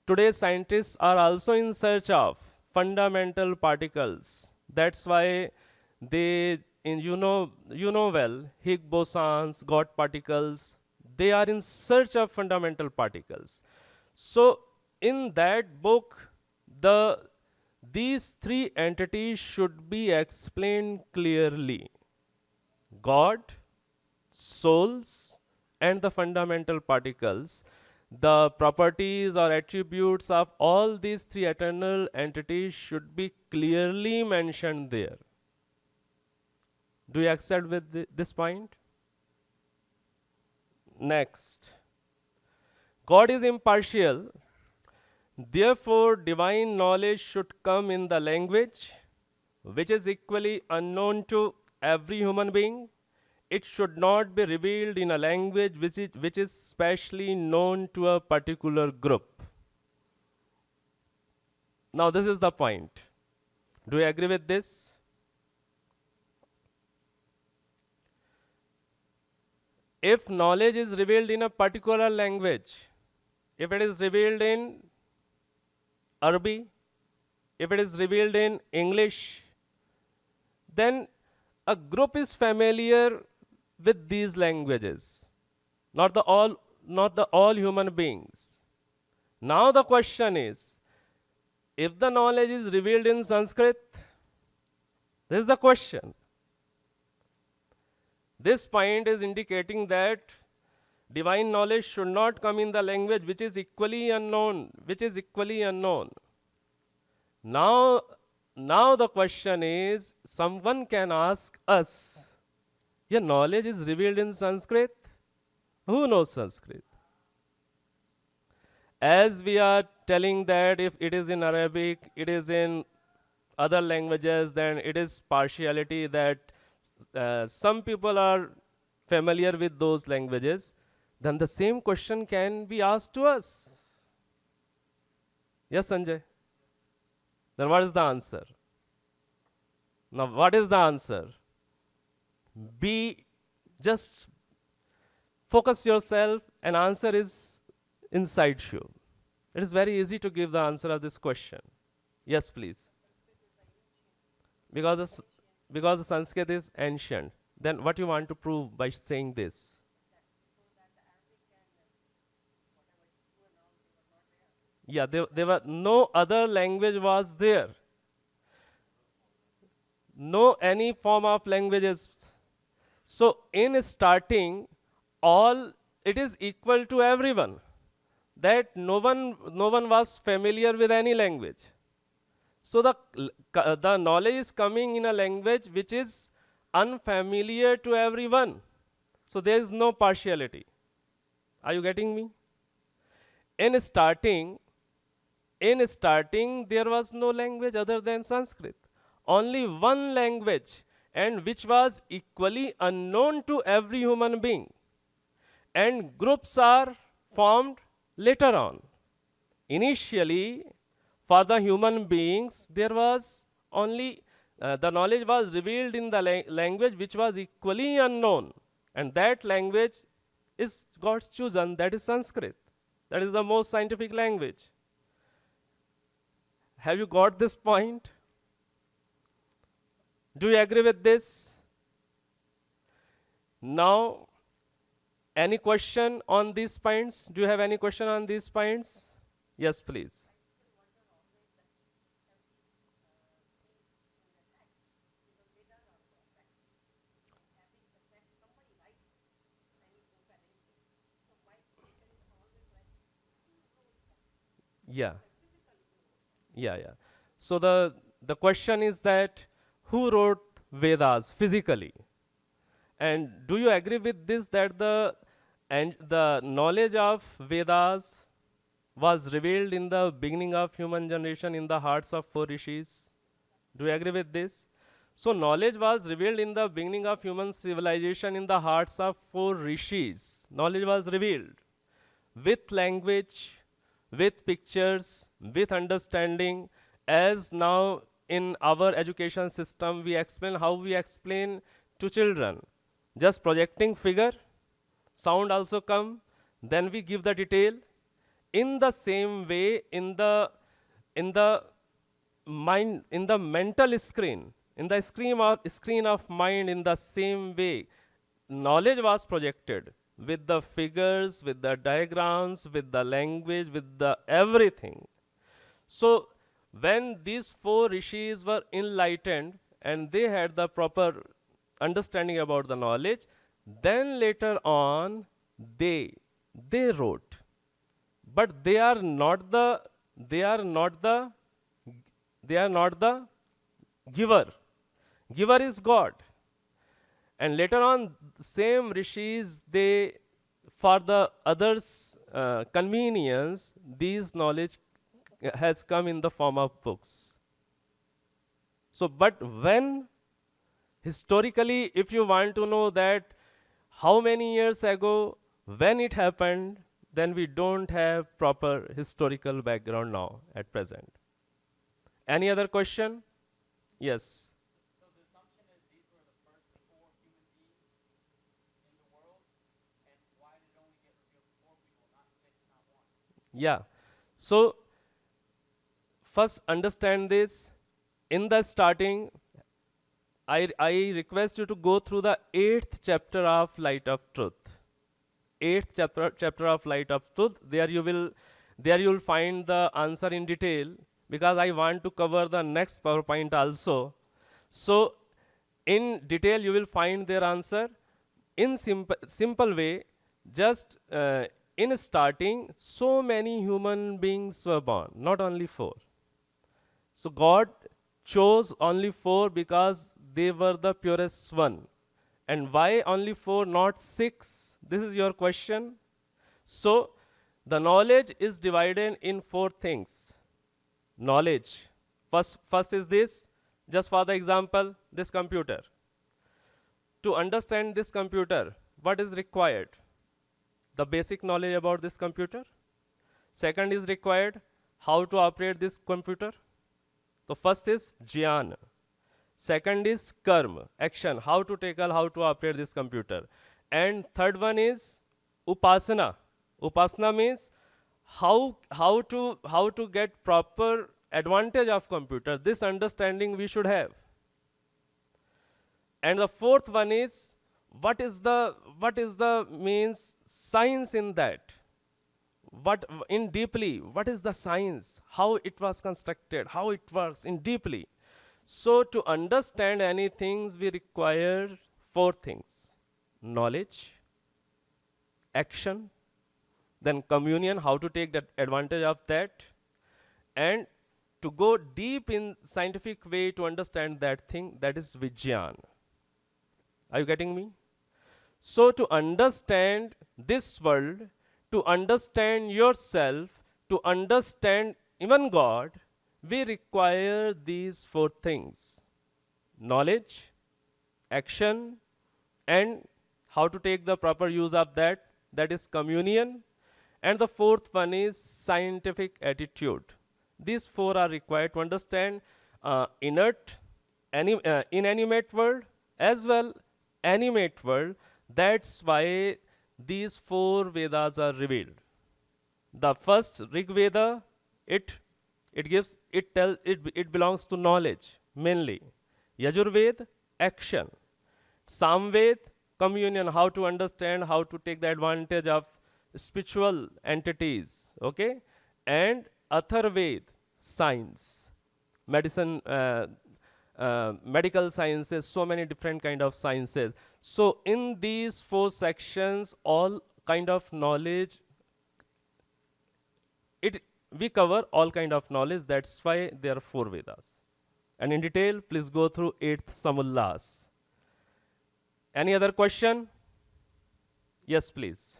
today scientists are also in search of fundamental particles. That's why you know well, Higgs bosons, God particles, they are in search of fundamental particles. So in that book, these three entities should be explained clearly: God, souls, and the fundamental particles. The properties or attributes of all these three eternal entities should be clearly mentioned there. Do you accept with this point? Next. God is impartial. Therefore, divine knowledge should come in the language which is equally unknown to every human being. It should not be revealed in a language which is specially known to a particular group. Now, this is the point. Do you agree with this? If knowledge is revealed in a particular language, if it is revealed in Arabic, if it is revealed in English, then a group is familiar with these languages, not the all human beings. Now the question is, if the knowledge is revealed in Sanskrit, this is the question. This point is indicating that divine knowledge should not come in the language which is equally unknown, Now the question is, someone can ask us, your knowledge is revealed in Sanskrit? Who knows Sanskrit? As we are telling that if it is in Arabic, it is in other languages, then it is partiality that some people are familiar with those languages, then the same question can be asked to us. Yes, Sanjay? Then what is the answer? Now, what is the answer? Just focus yourself, and answer is inside you. It is very easy to give the answer of this question. Yes, please. Because the Sanskrit is ancient. Then what you want to prove by saying this? Yeah, there were no other language was there. No any form of languages. So in starting, it is equal to everyone. That no one was familiar with any language. So the knowledge is coming in a language which is unfamiliar to everyone. So there is no partiality. Are you getting me? In starting, there was no language other than Sanskrit. Only one language, and which was equally unknown to every human being. And groups are formed later on. Initially, for the human beings, there was only, the knowledge was revealed in the language which was equally unknown. And that language is God's chosen, that is Sanskrit. That is the most scientific language. Have you got this point? Do you agree with this? Now, any question on these points? Do you have any question on these points? Yes, please. Yeah. Yeah. So the question is that who wrote Vedas physically? And do you agree with this that the knowledge of Vedas was revealed in the beginning of human generation in the hearts of four rishis? Do you agree with this? So knowledge was revealed in the beginning of human civilization in the hearts of four rishis. Knowledge was revealed with language, with pictures, with understanding, as now in our education system we explain how we explain to children. Just projecting figure, sound also come, then we give the detail. In the same way, in the mind, in the mental screen, in the screen of mind, in the same way, knowledge was projected with the figures, with the diagrams, with the language, with the everything. So when these four rishis were enlightened and they had the proper understanding about the knowledge, then later on they wrote. But they are not the giver. Giver is God. And later on, same rishis, they, for the others' convenience, these knowledge has come in the form of books. So, but when historically, if you want to know that how many years ago, when it happened, then we don't have proper historical background now at present. Any other question? Yes. Yeah. So first understand this. In the starting, I request you to go through the 8th chapter of Light of Truth. 8th chapter of Light of Truth. There you will find the answer in detail, because I want to cover the next PowerPoint also. So in detail you will find their answer. In simple way, just in starting, so many human beings were born, not only 4. So God chose only 4 because they were the purest one. And why only 4, not 6? This is your question. So the knowledge is divided in 4 things. Knowledge. First is this. Just for the example, this computer. To understand this computer, what is required? The basic knowledge about this computer. Second is required, how to operate this computer. So first is jnana. Second is karma, action, how to tackle, how to operate this computer. And third one is upasana. Upasana means how to get proper advantage of computer. This understanding we should have. And the fourth one is what is the means science in that. What is the science, how it was constructed, how it works in deeply. So to understand anything, we require 4 things: knowledge, action, then communion, how to take that advantage of that, and to go deep in scientific way to understand that thing, that is Vijnana. Are you getting me? So to understand this world, to understand yourself, to understand even God, we require these 4 things: knowledge, action, and how to take the proper use of that, that is communion. And the fourth one is scientific attitude. These 4 are required to understand inert, inanimate world as well animate world. That's why these 4 Vedas are revealed. The first Rig Veda, it belongs to knowledge mainly. Yajurved, action. Samved, communion, how to understand, how to take the advantage of spiritual entities, okay? And Atharved, science, medicine, medical sciences, so many different kind of sciences. So in these 4 sections, all kind of knowledge, we cover all kind of knowledge. That's why there are 4 Vedas. And in detail, please go through 8th Samullas. Any other question? Yes, please.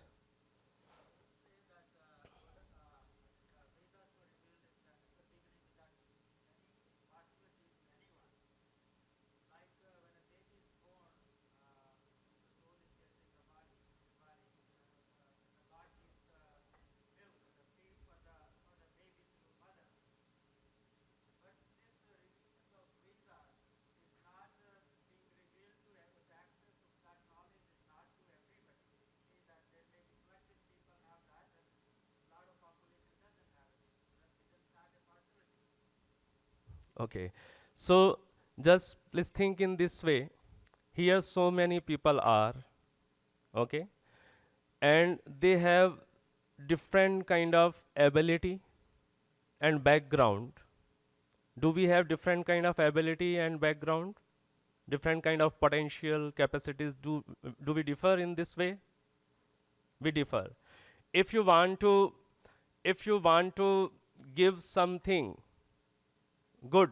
Okay. So just please think in this way. Here so many people are, okay, and they have different kind of ability and background. Do we have different kind of ability and background? Different kind of potential capacities? Do we differ in this way? We differ. If you want to, if you want to give something good,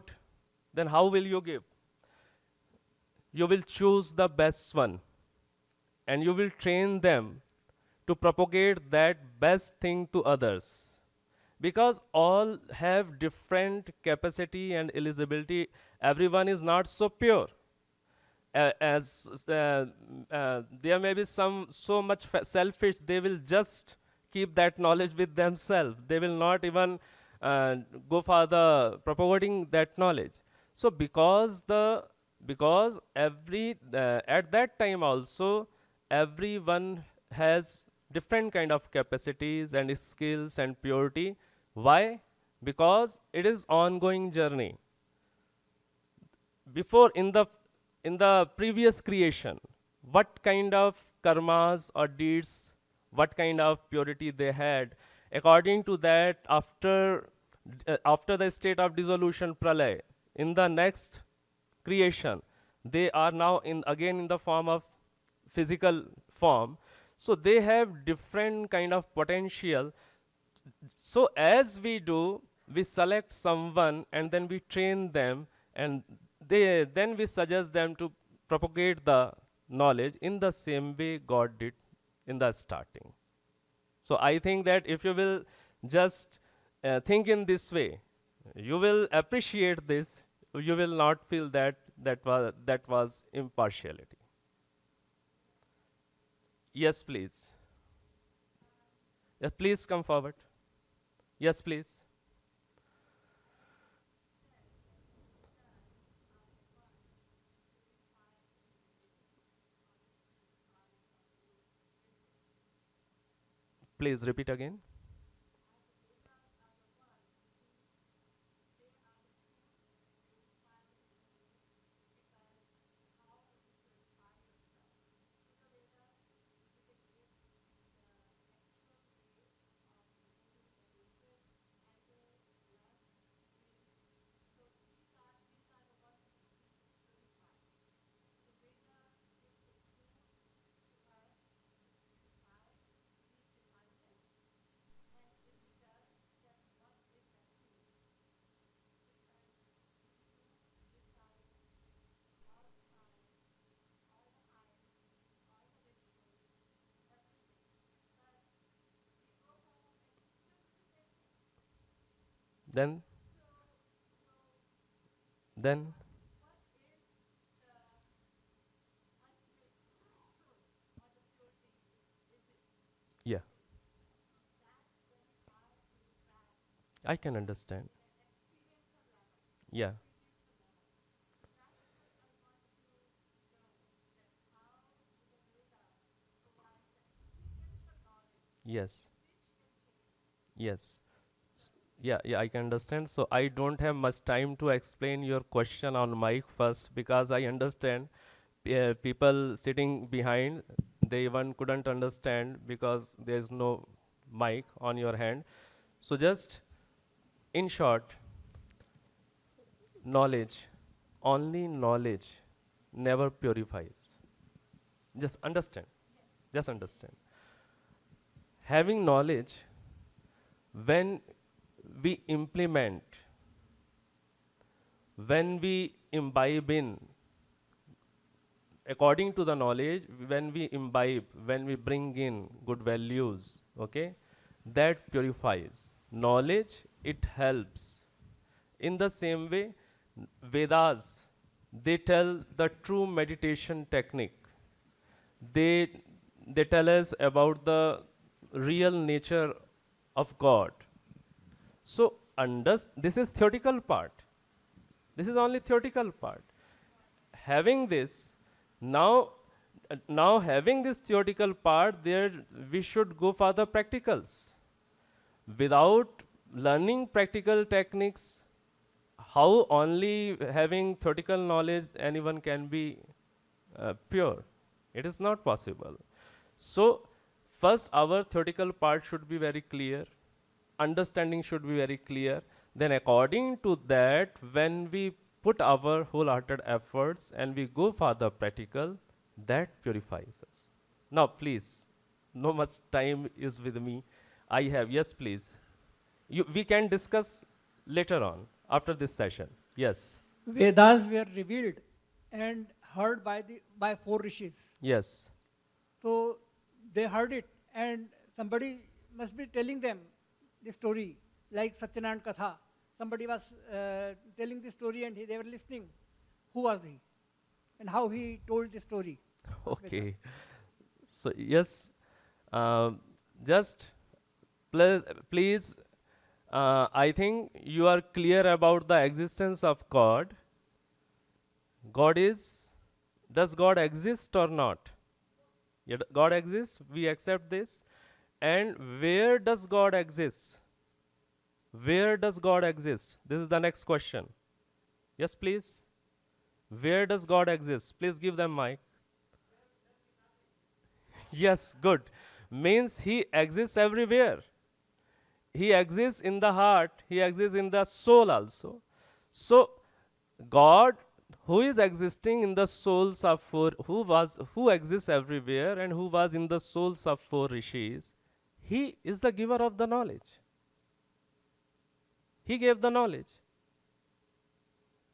then how will you give? You will choose the best one and you will train them to propagate that best thing to others, because all have different capacity and eligibility. Everyone is not so pure. There may be some so much selfish, they will just keep that knowledge with themselves. They will not even go for the propagating that knowledge. So because every at that time also everyone has different kind of capacities and skills and purity. Why? Because it is ongoing journey. Before in the previous creation, what kind of karmas or deeds, what kind of purity they had, according to that, after the state of dissolution, pralay, in the next creation, they are now again in the form of physical form. So they have different kind of potential. So as we do, we select someone and then we train them, and then we suggest them to propagate the knowledge in the same way God did in the starting. So I think that if you will just think in this way, you will appreciate this. You will not feel that was impartiality. Yes, please. Yes, please come forward. Yes, please. Please repeat again. Then yeah, I can understand. Yeah. Yes. Yes. Yeah, I can understand. So I don't have much time to explain your question on mic first, because I understand people sitting behind, they even couldn't understand because there's no mic on your hand. So just in short, knowledge, only knowledge never purifies. Just understand. Just understand. Having knowledge, when we implement, when we imbibe in, according to the knowledge, when we imbibe, when we bring in good values, okay, that purifies. Knowledge, it helps. In the same way, Vedas, they tell the true meditation technique. They, they tell us about the real nature of God. So, this is theoretical part. This is only theoretical part. Having this, now having this theoretical part, there we should go for the practicals. Without learning practical techniques, how only having theoretical knowledge anyone can be pure? It is not possible. So, first our theoretical part should be very clear, understanding should be very clear. Then according to that, when we put our wholehearted efforts and we go for the practical, that purifies us. Now please, no much time is with me. I have, yes please. We can discuss later on, after this session. Yes, Vedas were revealed and heard by four rishis. yes, So they heard it, and somebody must be telling them the story, like Satyanarayana Katha. Somebody was telling the story, and they were listening. Who was he, and how he told the story? okay. So yes, just please, I think you are clear about the existence of God. Does God exist or not? God exists, we accept this. And where does God exist? Where does God exist? This is the next question. Yes, please. Where does God exist? Please give them mic. Yes, good. Means he exists everywhere. He exists in the heart, he exists in the soul also. So, God, who is existing in the souls of who exists everywhere and who was in the souls of four rishis, he is the giver of the knowledge. He gave the knowledge.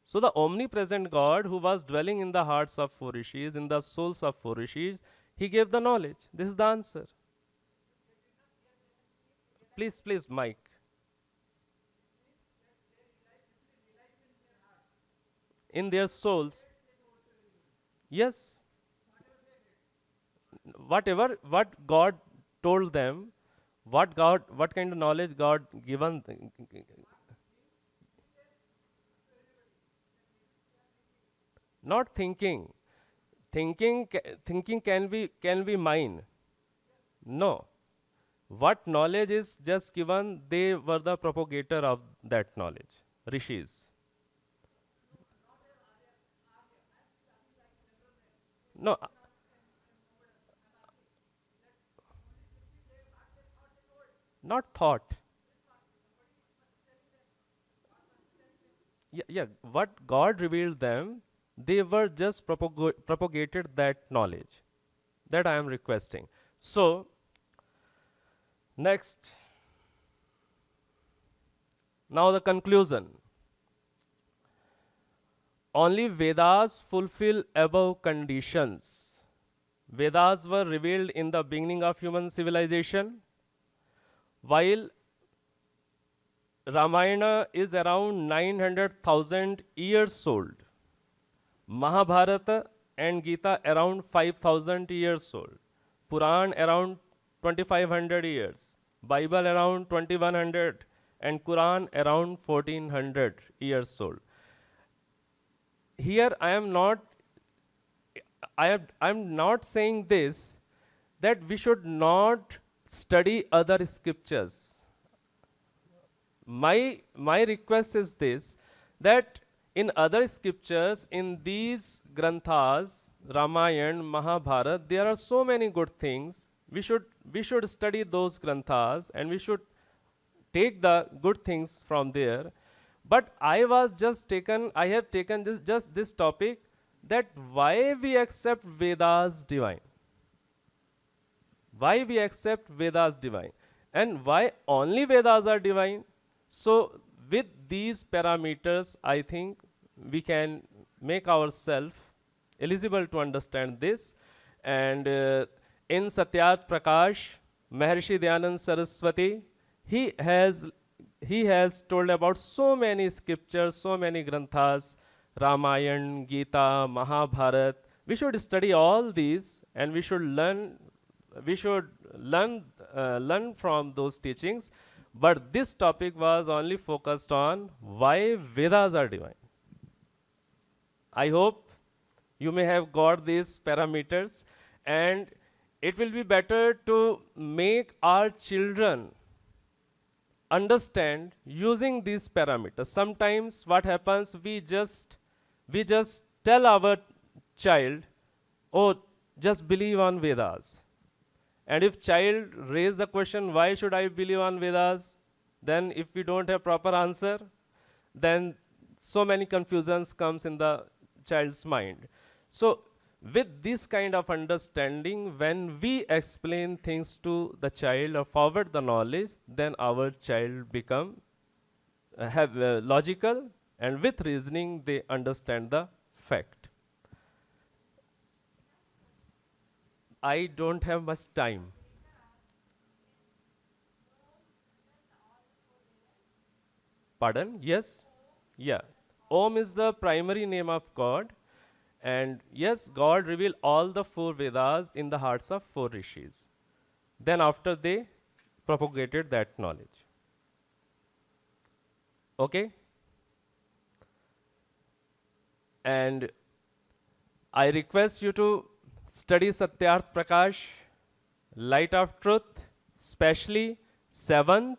So the omnipresent God who was dwelling in the hearts of four rishis, in the souls of four rishis, he gave the knowledge. This is the answer. Please, Mike. In their souls. Yes. What God told them, what kind of knowledge God given. Not thinking. Thinking can be mine. No. What knowledge is just given, they were the propagator of that knowledge, rishis. No. Not thought. Yeah, what God revealed them, they were just propagated that knowledge. That I am requesting. So, next. Now the conclusion. Only Vedas fulfill above conditions. Vedas were revealed in the beginning of human civilization, while Ramayana is around 900,000 years old. Mahabharata and Gita around 5,000 years old. Puran around 2,500 years. Bible around 2,100 and Quran around 1,400 years old. Here I am not saying this that we should not study other scriptures. My request is this, that in other scriptures, in these granthas, Ramayana, Mahabharata, there are so many good things. We should study those granthas and we should take the good things from there. But I have taken this topic, that why we accept Vedas divine. Why we accept Vedas divine. And why only Vedas are divine? So with these parameters, I think we can make ourselves eligible to understand this. And in Satyat Prakash, Maharshi Dayanand Saraswati, he has told about so many scriptures, so many granthas, Ramayana, Gita, Mahabharat. We should study all these, and we should learn from those teachings. But this topic was only focused on why Vedas are divine. I hope you may have got these parameters, and it will be better to make our children understand using these parameters. Sometimes what happens, we just tell our child, oh, just believe on Vedas. And if child raise the question, why should I believe on Vedas? Then if we don't have proper answer, then so many confusions comes in the child's mind. So with this kind of understanding, when we explain things to the child or forward the knowledge, then our child become logical, and with reasoning they understand the fact. I don't have much time. Pardon? Yes? Yeah. Om is the primary name of God. And yes, God revealed all the 4 Vedas in the hearts of 4 rishis. Then after they propagated that knowledge. Okay? And I request you to study Satyarth Prakash, Light of Truth, especially 7th,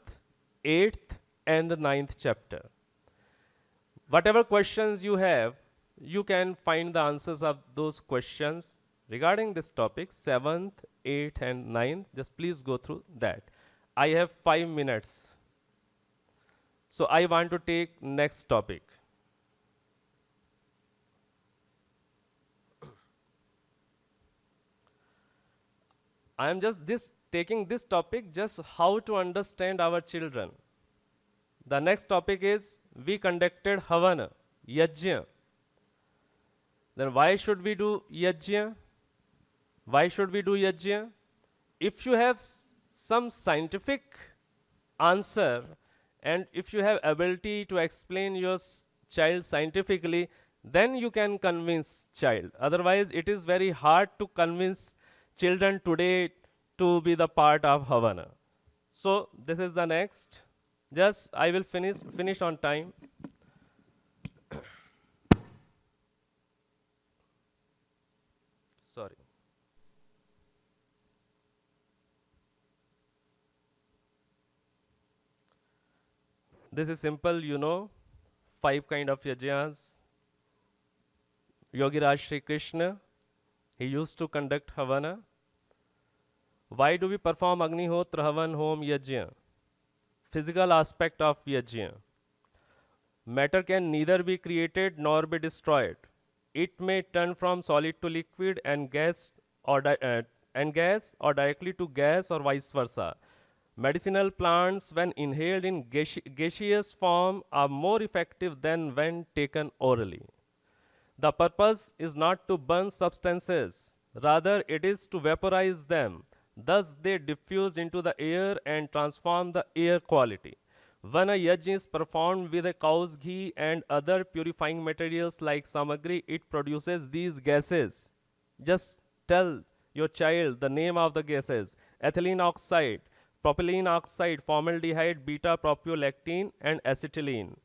8th, and the 9th chapter. Whatever questions you have, you can find the answers of those questions regarding this topic, 7th, 8th, and 9th. Just please go through that. I have 5 minutes. So I want to take next topic. I am just taking this topic just how to understand our children. The next topic is we conducted Havana, Yajna. Then why should we do Yajna? Why should we do Yajna? If you have some scientific answer, and if you have ability to explain your child scientifically, then you can convince child. Otherwise, it is very hard to convince children today to be the part of Havana. So this is the next. Just I will finish on time. Sorry. This is simple, you know, 5 kind of yajnas. Yogiraj Sri Krishna, he used to conduct Havana. Why do we perform Agnihotra, Havan, Hom, Yajna? Physical aspect of Yajna. Matter can neither be created nor be destroyed. It may turn from solid to liquid and gas or directly to gas or vice versa. Medicinal plants, when inhaled in gaseous form, are more effective than when taken orally. The purpose is not to burn substances, rather it is to vaporize them. Thus they diffuse into the air and transform the air quality. When a yajna is performed with a cow's ghee and other purifying materials like samagri, it produces these gases. Just tell your child the name of the gases: ethylene oxide, propylene oxide, formaldehyde, beta-propiolactone, and acetylene.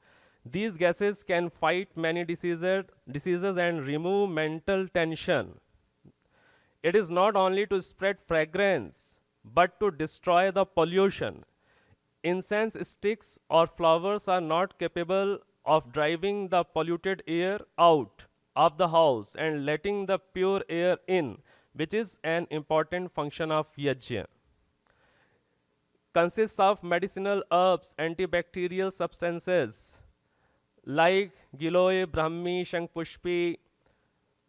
These gases can fight many diseases and remove mental tension. It is not only to spread fragrance, but to destroy the pollution. Incense sticks or flowers are not capable of driving the polluted air out of the house and letting the pure air in, which is an important function of yajna. Consists of medicinal herbs, antibacterial substances like giloy, brahmi, shankpushpi,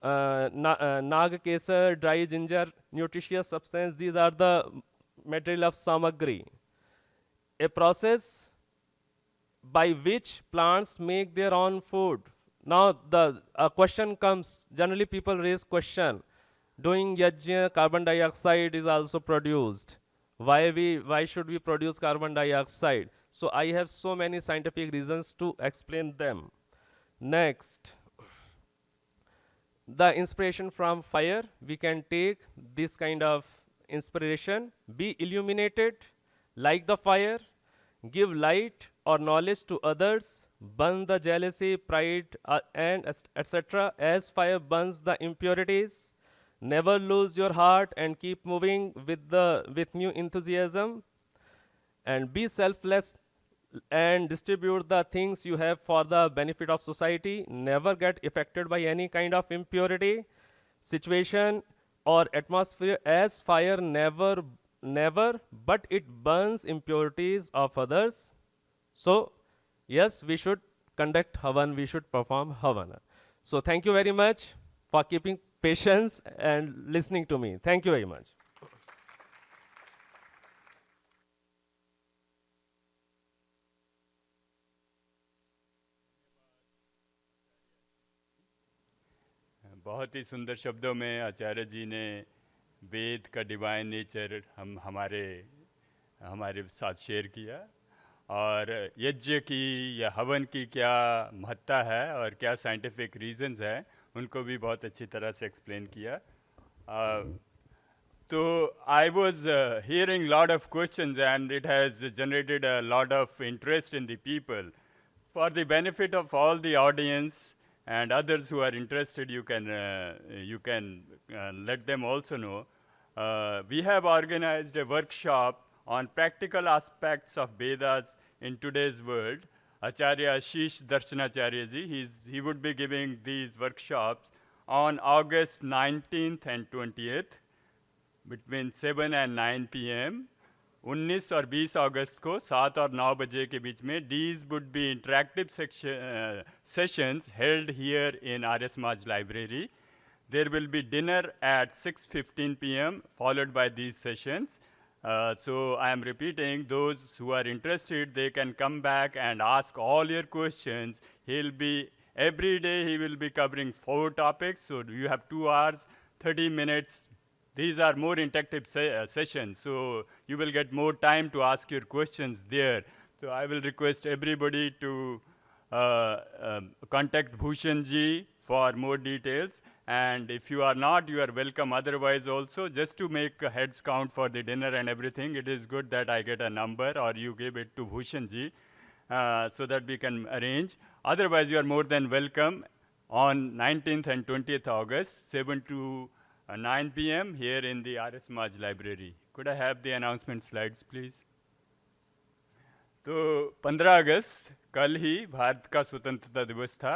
nagakesar, dry ginger, nutritious substance. These are the material of samagri. A process by which plants make their own food. Now the question comes, generally people raise question, doing yajna, carbon dioxide is also produced. Why should we produce carbon dioxide? So I have so many scientific reasons to explain them. Next, the inspiration from fire, we can take this kind of inspiration, be illuminated like the fire, give light or knowledge to others, burn the jealousy, pride, and etc. as fire burns the impurities. Never lose your heart and keep moving with new enthusiasm, and be selfless and distribute the things you have for the benefit of society. Never get affected by any kind of impurity, situation or atmosphere, as fire never, but it burns impurities of others. So yes, we should conduct Havan, we should perform Havana. So thank you very much for keeping patience and listening to me. Thank you very much. बहुत ही सुंदर शब्दों में आचार्य जी ने वेद का divine nature हमारे साथ share किया, और यज्ञ की या हवन की क्या महत्ता है और क्या साइंटिफिक रीजंस हैं उनको भी बहुत अच्छी तरह से एक्सप्लेन किया. तो I was hearing lot of questions and it has generated a lot of interest in the people. For the benefit of all the audience and others who are interested, you can let them also know. We have organized a workshop on practical aspects of Vedas in today's world. Acharya Ashish Darshanacharya ji, he would be giving these workshops on August 19th and 20th between 7 and 9 p.m. 19 और 20 अगस्त को 7 और 9 बजे के बीच में. These would be interactive sessions held here in Arya Samaj Library. There will be dinner at 6:15 p.m. followed by these sessions. So I am repeating, those who are interested, they can come back and ask all your questions. Every day he will be covering 4 topics, so you have 2 hours, 30 minutes. These are more interactive sessions, so you will get more time to ask your questions there. So I will request everybody to contact Bhushan ji for more details. And if you are not, you are welcome otherwise also. Just to make a heads count for the dinner and everything, it is good that I get a number or you give it to Bhushan ji so that we can arrange. Otherwise, you are more than welcome on 19th and 20th August, 7 to 9 p.m. here in the Arya Samaj Library. Could I have the announcement slides, please? तो 15 अगस्त कल ही भारत का स्वतंत्रता दिवस था.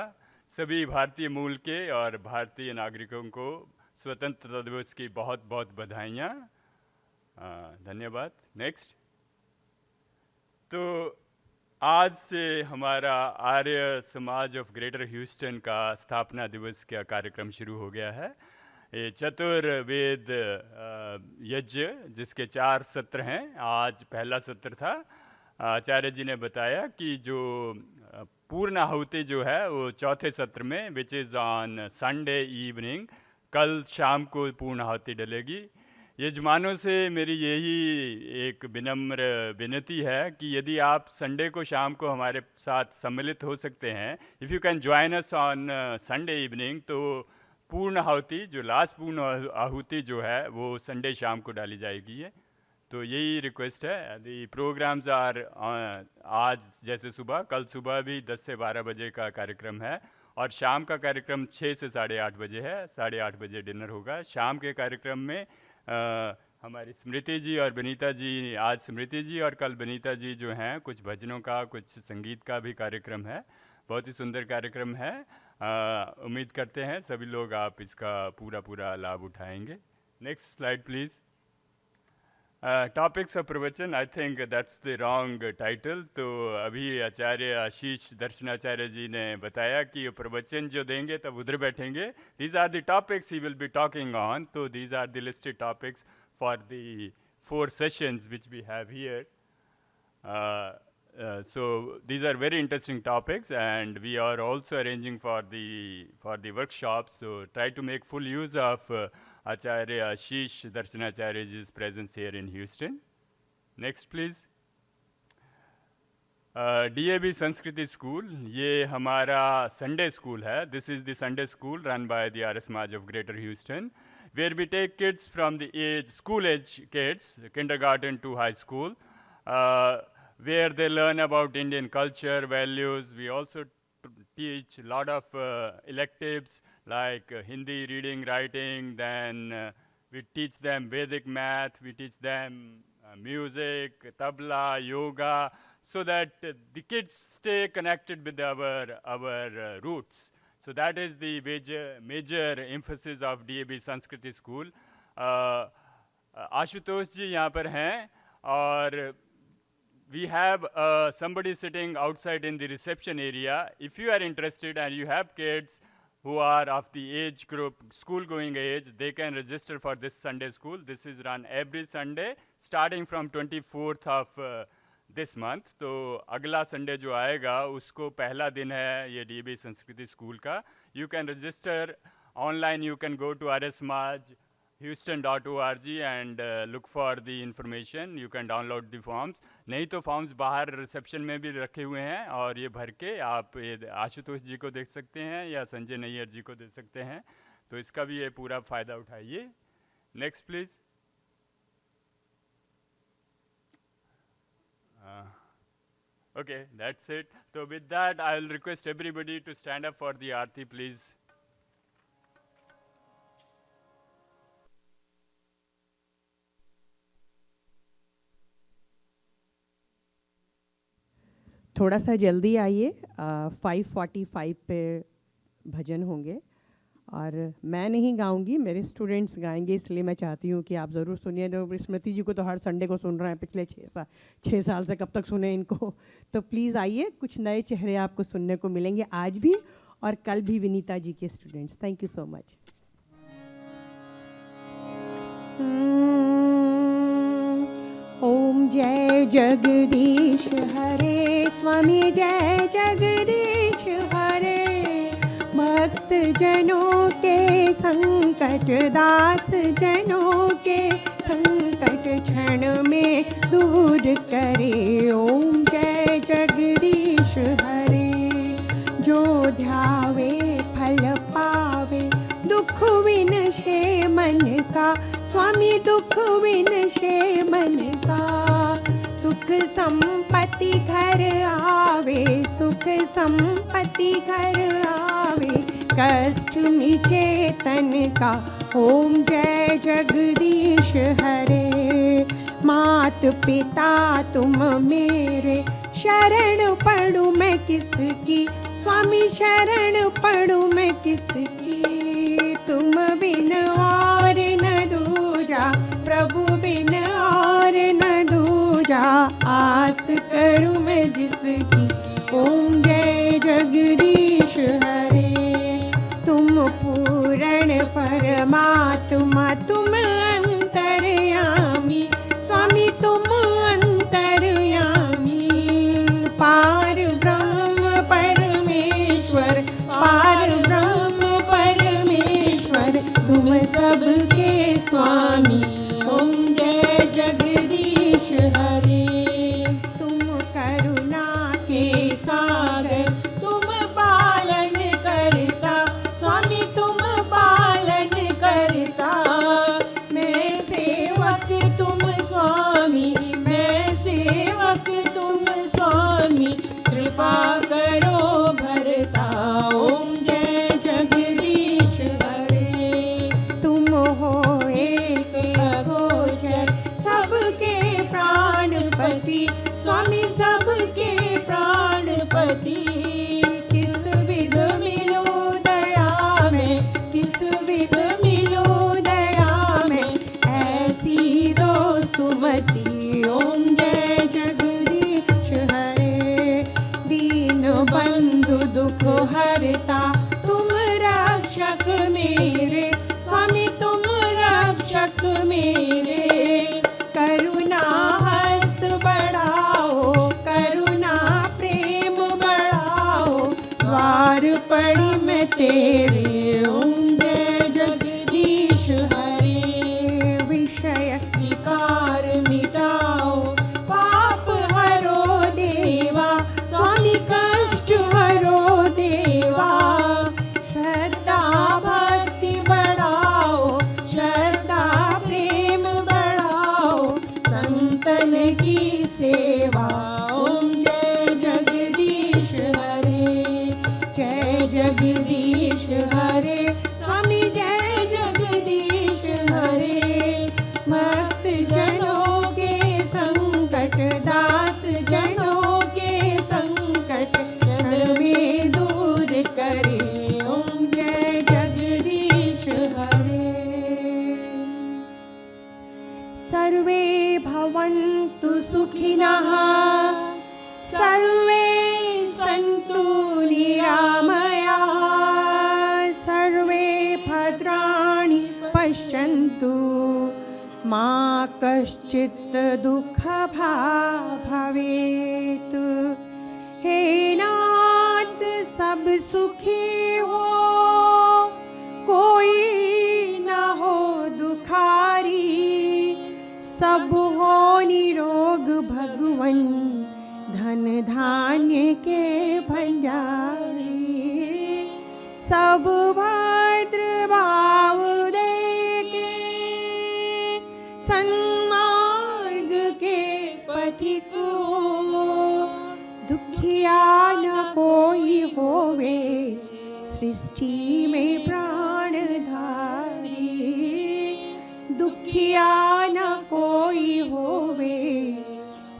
सभी भारतीय मूल के और भारतीय नागरिकों को स्वतंत्रता दिवस की बहुत बहुत बधाइयाँ. धन्यवाद. नेक्स्ट. तो आज से हमारा Arya Samaj of greater Houston का स्थापना दिवस का कार्यक्रम शुरू हो गया है. ये चतुर्वेद यज्ञ जिसके 4 सत्र हैं. आज पहला सत्र था. आचार्य जी ने बताया कि जो पूर्ण आहुति जो है वो चौथे सत्र में, which is on Sunday evening, कल शाम को पूर्ण आहुति डलेगी. यजमानों से मेरी यही एक विनम्र विनती है कि यदि आप संडे को शाम को हमारे साथ सम्मिलित हो सकते हैं, if you can join us on Sunday evening, तो पूर्ण आहुति जो लास्ट पूर्ण आहुति जो है वो संडे शाम को डाली जाएगी. तो यही रिक्वेस्ट है. दी प्रोग्राम्स आर आज जैसे सुबह, कल सुबह भी 10 से 12 बजे का कार्यक्रम है और शाम का कार्यक्रम 6 से 8:30 बजे है. 8:30 बजे डिनर होगा. शाम के कार्यक्रम में हमारी स्मृति जी और बनीता जी, आज स्मृति जी और कल बनीता जी जो हैं, कुछ भजनों का कुछ संगीत का भी कार्यक्रम है. बहुत ही सुंदर कार्यक्रम है. उम्मीद करते हैं सभी लोग आप इसका पूरा लाभ उठाएंगे. Next slide please. Topics of प्रवचन, I think that's the wrong title. तो अभी आचार्य आशीष दर्शनाचार्य जी ने बताया कि प्रवचन जो देंगे तब उधर बैठेंगे. These are the topics he will be talking on. तो these are the listed topics for the 4 sessions which we have here. So these are very interesting topics, and we are also arranging for the workshop. So try to make full use of Acharya Ashish Darshanacharya's presence here in Houston. Next, please. DAB Sanskriti School, ये हमारा Sunday school है. This is the Sunday school run by the RS Maj of Greater Houston, where we take kids from the school age kids, kindergarten to high school, where they learn about Indian culture, values. We also teach a lot of electives like Hindi reading, writing. Then we teach them Vedic math. We teach them music, tabla, yoga, so that the kids stay connected with our roots. So that is the major emphasis of DAB Sanskriti School. Ashutosh जी यहाँ पर हैं, और we have somebody sitting outside in the reception area. If you are interested and you have kids who are of the age group, school-going age, they can register for this Sunday school. This is run every Sunday, starting from 24th of this month. तो अगला Sunday जो आएगा उसको पहला दिन है ये DAB संस्कृति स्कूल का. You can register online. You can go to rsmajhouston.org and look for the information. You can download the forms. नहीं तो फॉर्म्स बाहर रिसेप्शन में भी रखे हुए हैं, और ये भर के आप आशुतोष जी को देख सकते हैं या संजय नैयर जी को दे सकते हैं. तो इसका भी ये पूरा फ़ायदा उठाइए. Next please. Okay, that's it. So with that, I will request everybody to stand up for the Aarti, please. थोड़ा सा जल्दी आइए. 5:45 पे भजन होंगे, और मैं नहीं गाऊंगी, मेरे स्टूडेंट्स गाएंगे, इसलिए मैं चाहती हूँ कि आप ज़रूर सुनिए. स्मृति जी को तो हर संडे को सुन रहे हैं पिछले 6 साल से, कब तक सुने इनको. तो प्लीज़ आइए, कुछ नए चेहरे आपको सुनने को मिलेंगे आज भी और कल भी. विनीता जी के students, thank you so much. ओम जय जगदीश हरे, स्वामी जय जगदीश हरे. भक्त जनों के संकट, दास जनों के संकट क्षण में दूर करे. ओम जय जगदीश हरे. जो ध्यावे फल पावे, दुख विनशे मन का. स्वामी दुख विनशे मन का. सुख संपत्ति घर आवे, सुख संपत्ति घर आवे. कष्ट मिटे तन का. ओम जय जगदीश हरे. मात पिता तुम मेरे, शरण पड़ूं मैं किसकी. स्वामी शरण पड़ूं मैं किसकी. तुम बिन और न दूजा, प्रभु बिन और न दूजा. आस करूं मैं जिसकी. ओम जय जगदीश हरे. तुम पूर्ण परमात्मा, तुम अंतर्यामी. स्वामी तुम अंतर्यामी. पार ब्रह्म परमेश्वर, पार ब्रह्म परमेश्वर. तुम सबके स्वामी. ओम जय जगदीश हरे. तुम करुणा के सागर, तुम पालन करता. स्वामी तुम पालन करता. मैं सेवक तुम स्वामी, मैं सेवक तुम स्वामी. कृपा करो भरता. ओम जय जगदीश हरे. तुम हो एक अगोचर, सबके प्राणपति. स्वामी सबके प्राण तेरे ओम जय जगदीश हरे। विषय विकार मिटाओ पाप हरो देवा, स्वामी कष्ट हरो देवा। श्रद्धा भक्ति बढ़ाओ, श्रद्धा प्रेम बढ़ाओ, संतन की सेवा। ओम जय जगदीश हरे, जय जगदीश हरे, स्वामी जय जगदीश हरे। भक्त जनों के संकट, दास जनों के संकट, क्षण में दूर करे। ओम जय जगदीश हरे। सर्वे भवन्तु सुखिनः, सर्वे सन्तु निरामयाः, सर्वे भद्राणि पश्यन्तु, मा कश्चित् दुःखभाग् भवेत्। हे नाथ सब सुखी हो, कोई न हो दुखारी, सब हो निरोग भगवन, धन धान्य के भंडारी। सब भद्र भाव देके, सन्मार्ग के पथिक हो। दुखिया न कोई होवे, सृष्टि में प्राणधारी। दुखिया न कोई होवे,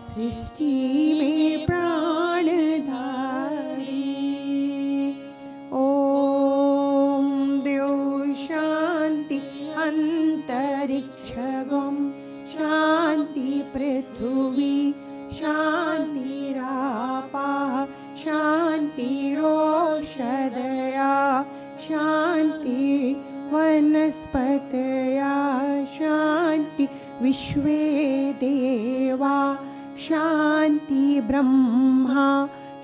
सृष्टि में प्राणधारी। ओम द्यो शांति अंतरिक्षगम, शांति पृथ्वी, शांतिरापा, शांतिरोषधया, शांति वनस्पतया, शांति विश्वे देवा, शांति ब्रह्मा,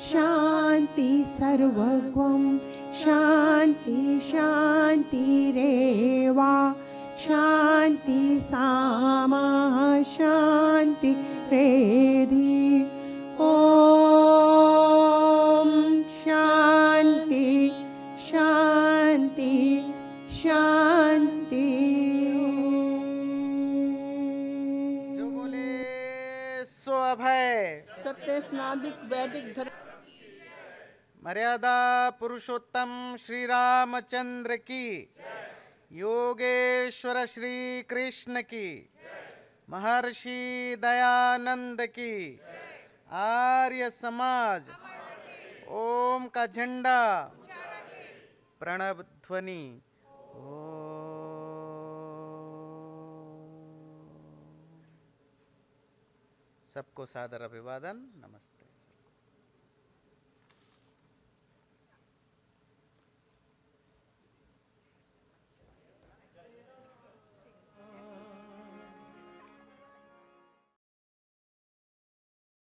शांति सर्वगम, शांति शांतिरेवा, शांति सामा, शांति रेधि। ओम शांति शांति शांति। जो बोले सो अभय। सत्य स्नादिक वैदिक धर्म मर्यादा पुरुषोत्तम श्री रामचंद्र की, योगेश्वर श्री कृष्ण की, महर्षि दयानंद की, आर्य समाज ओम का झंडा, प्रणव ध्वनि। सबको सादर अभिवादन, नमस्ते।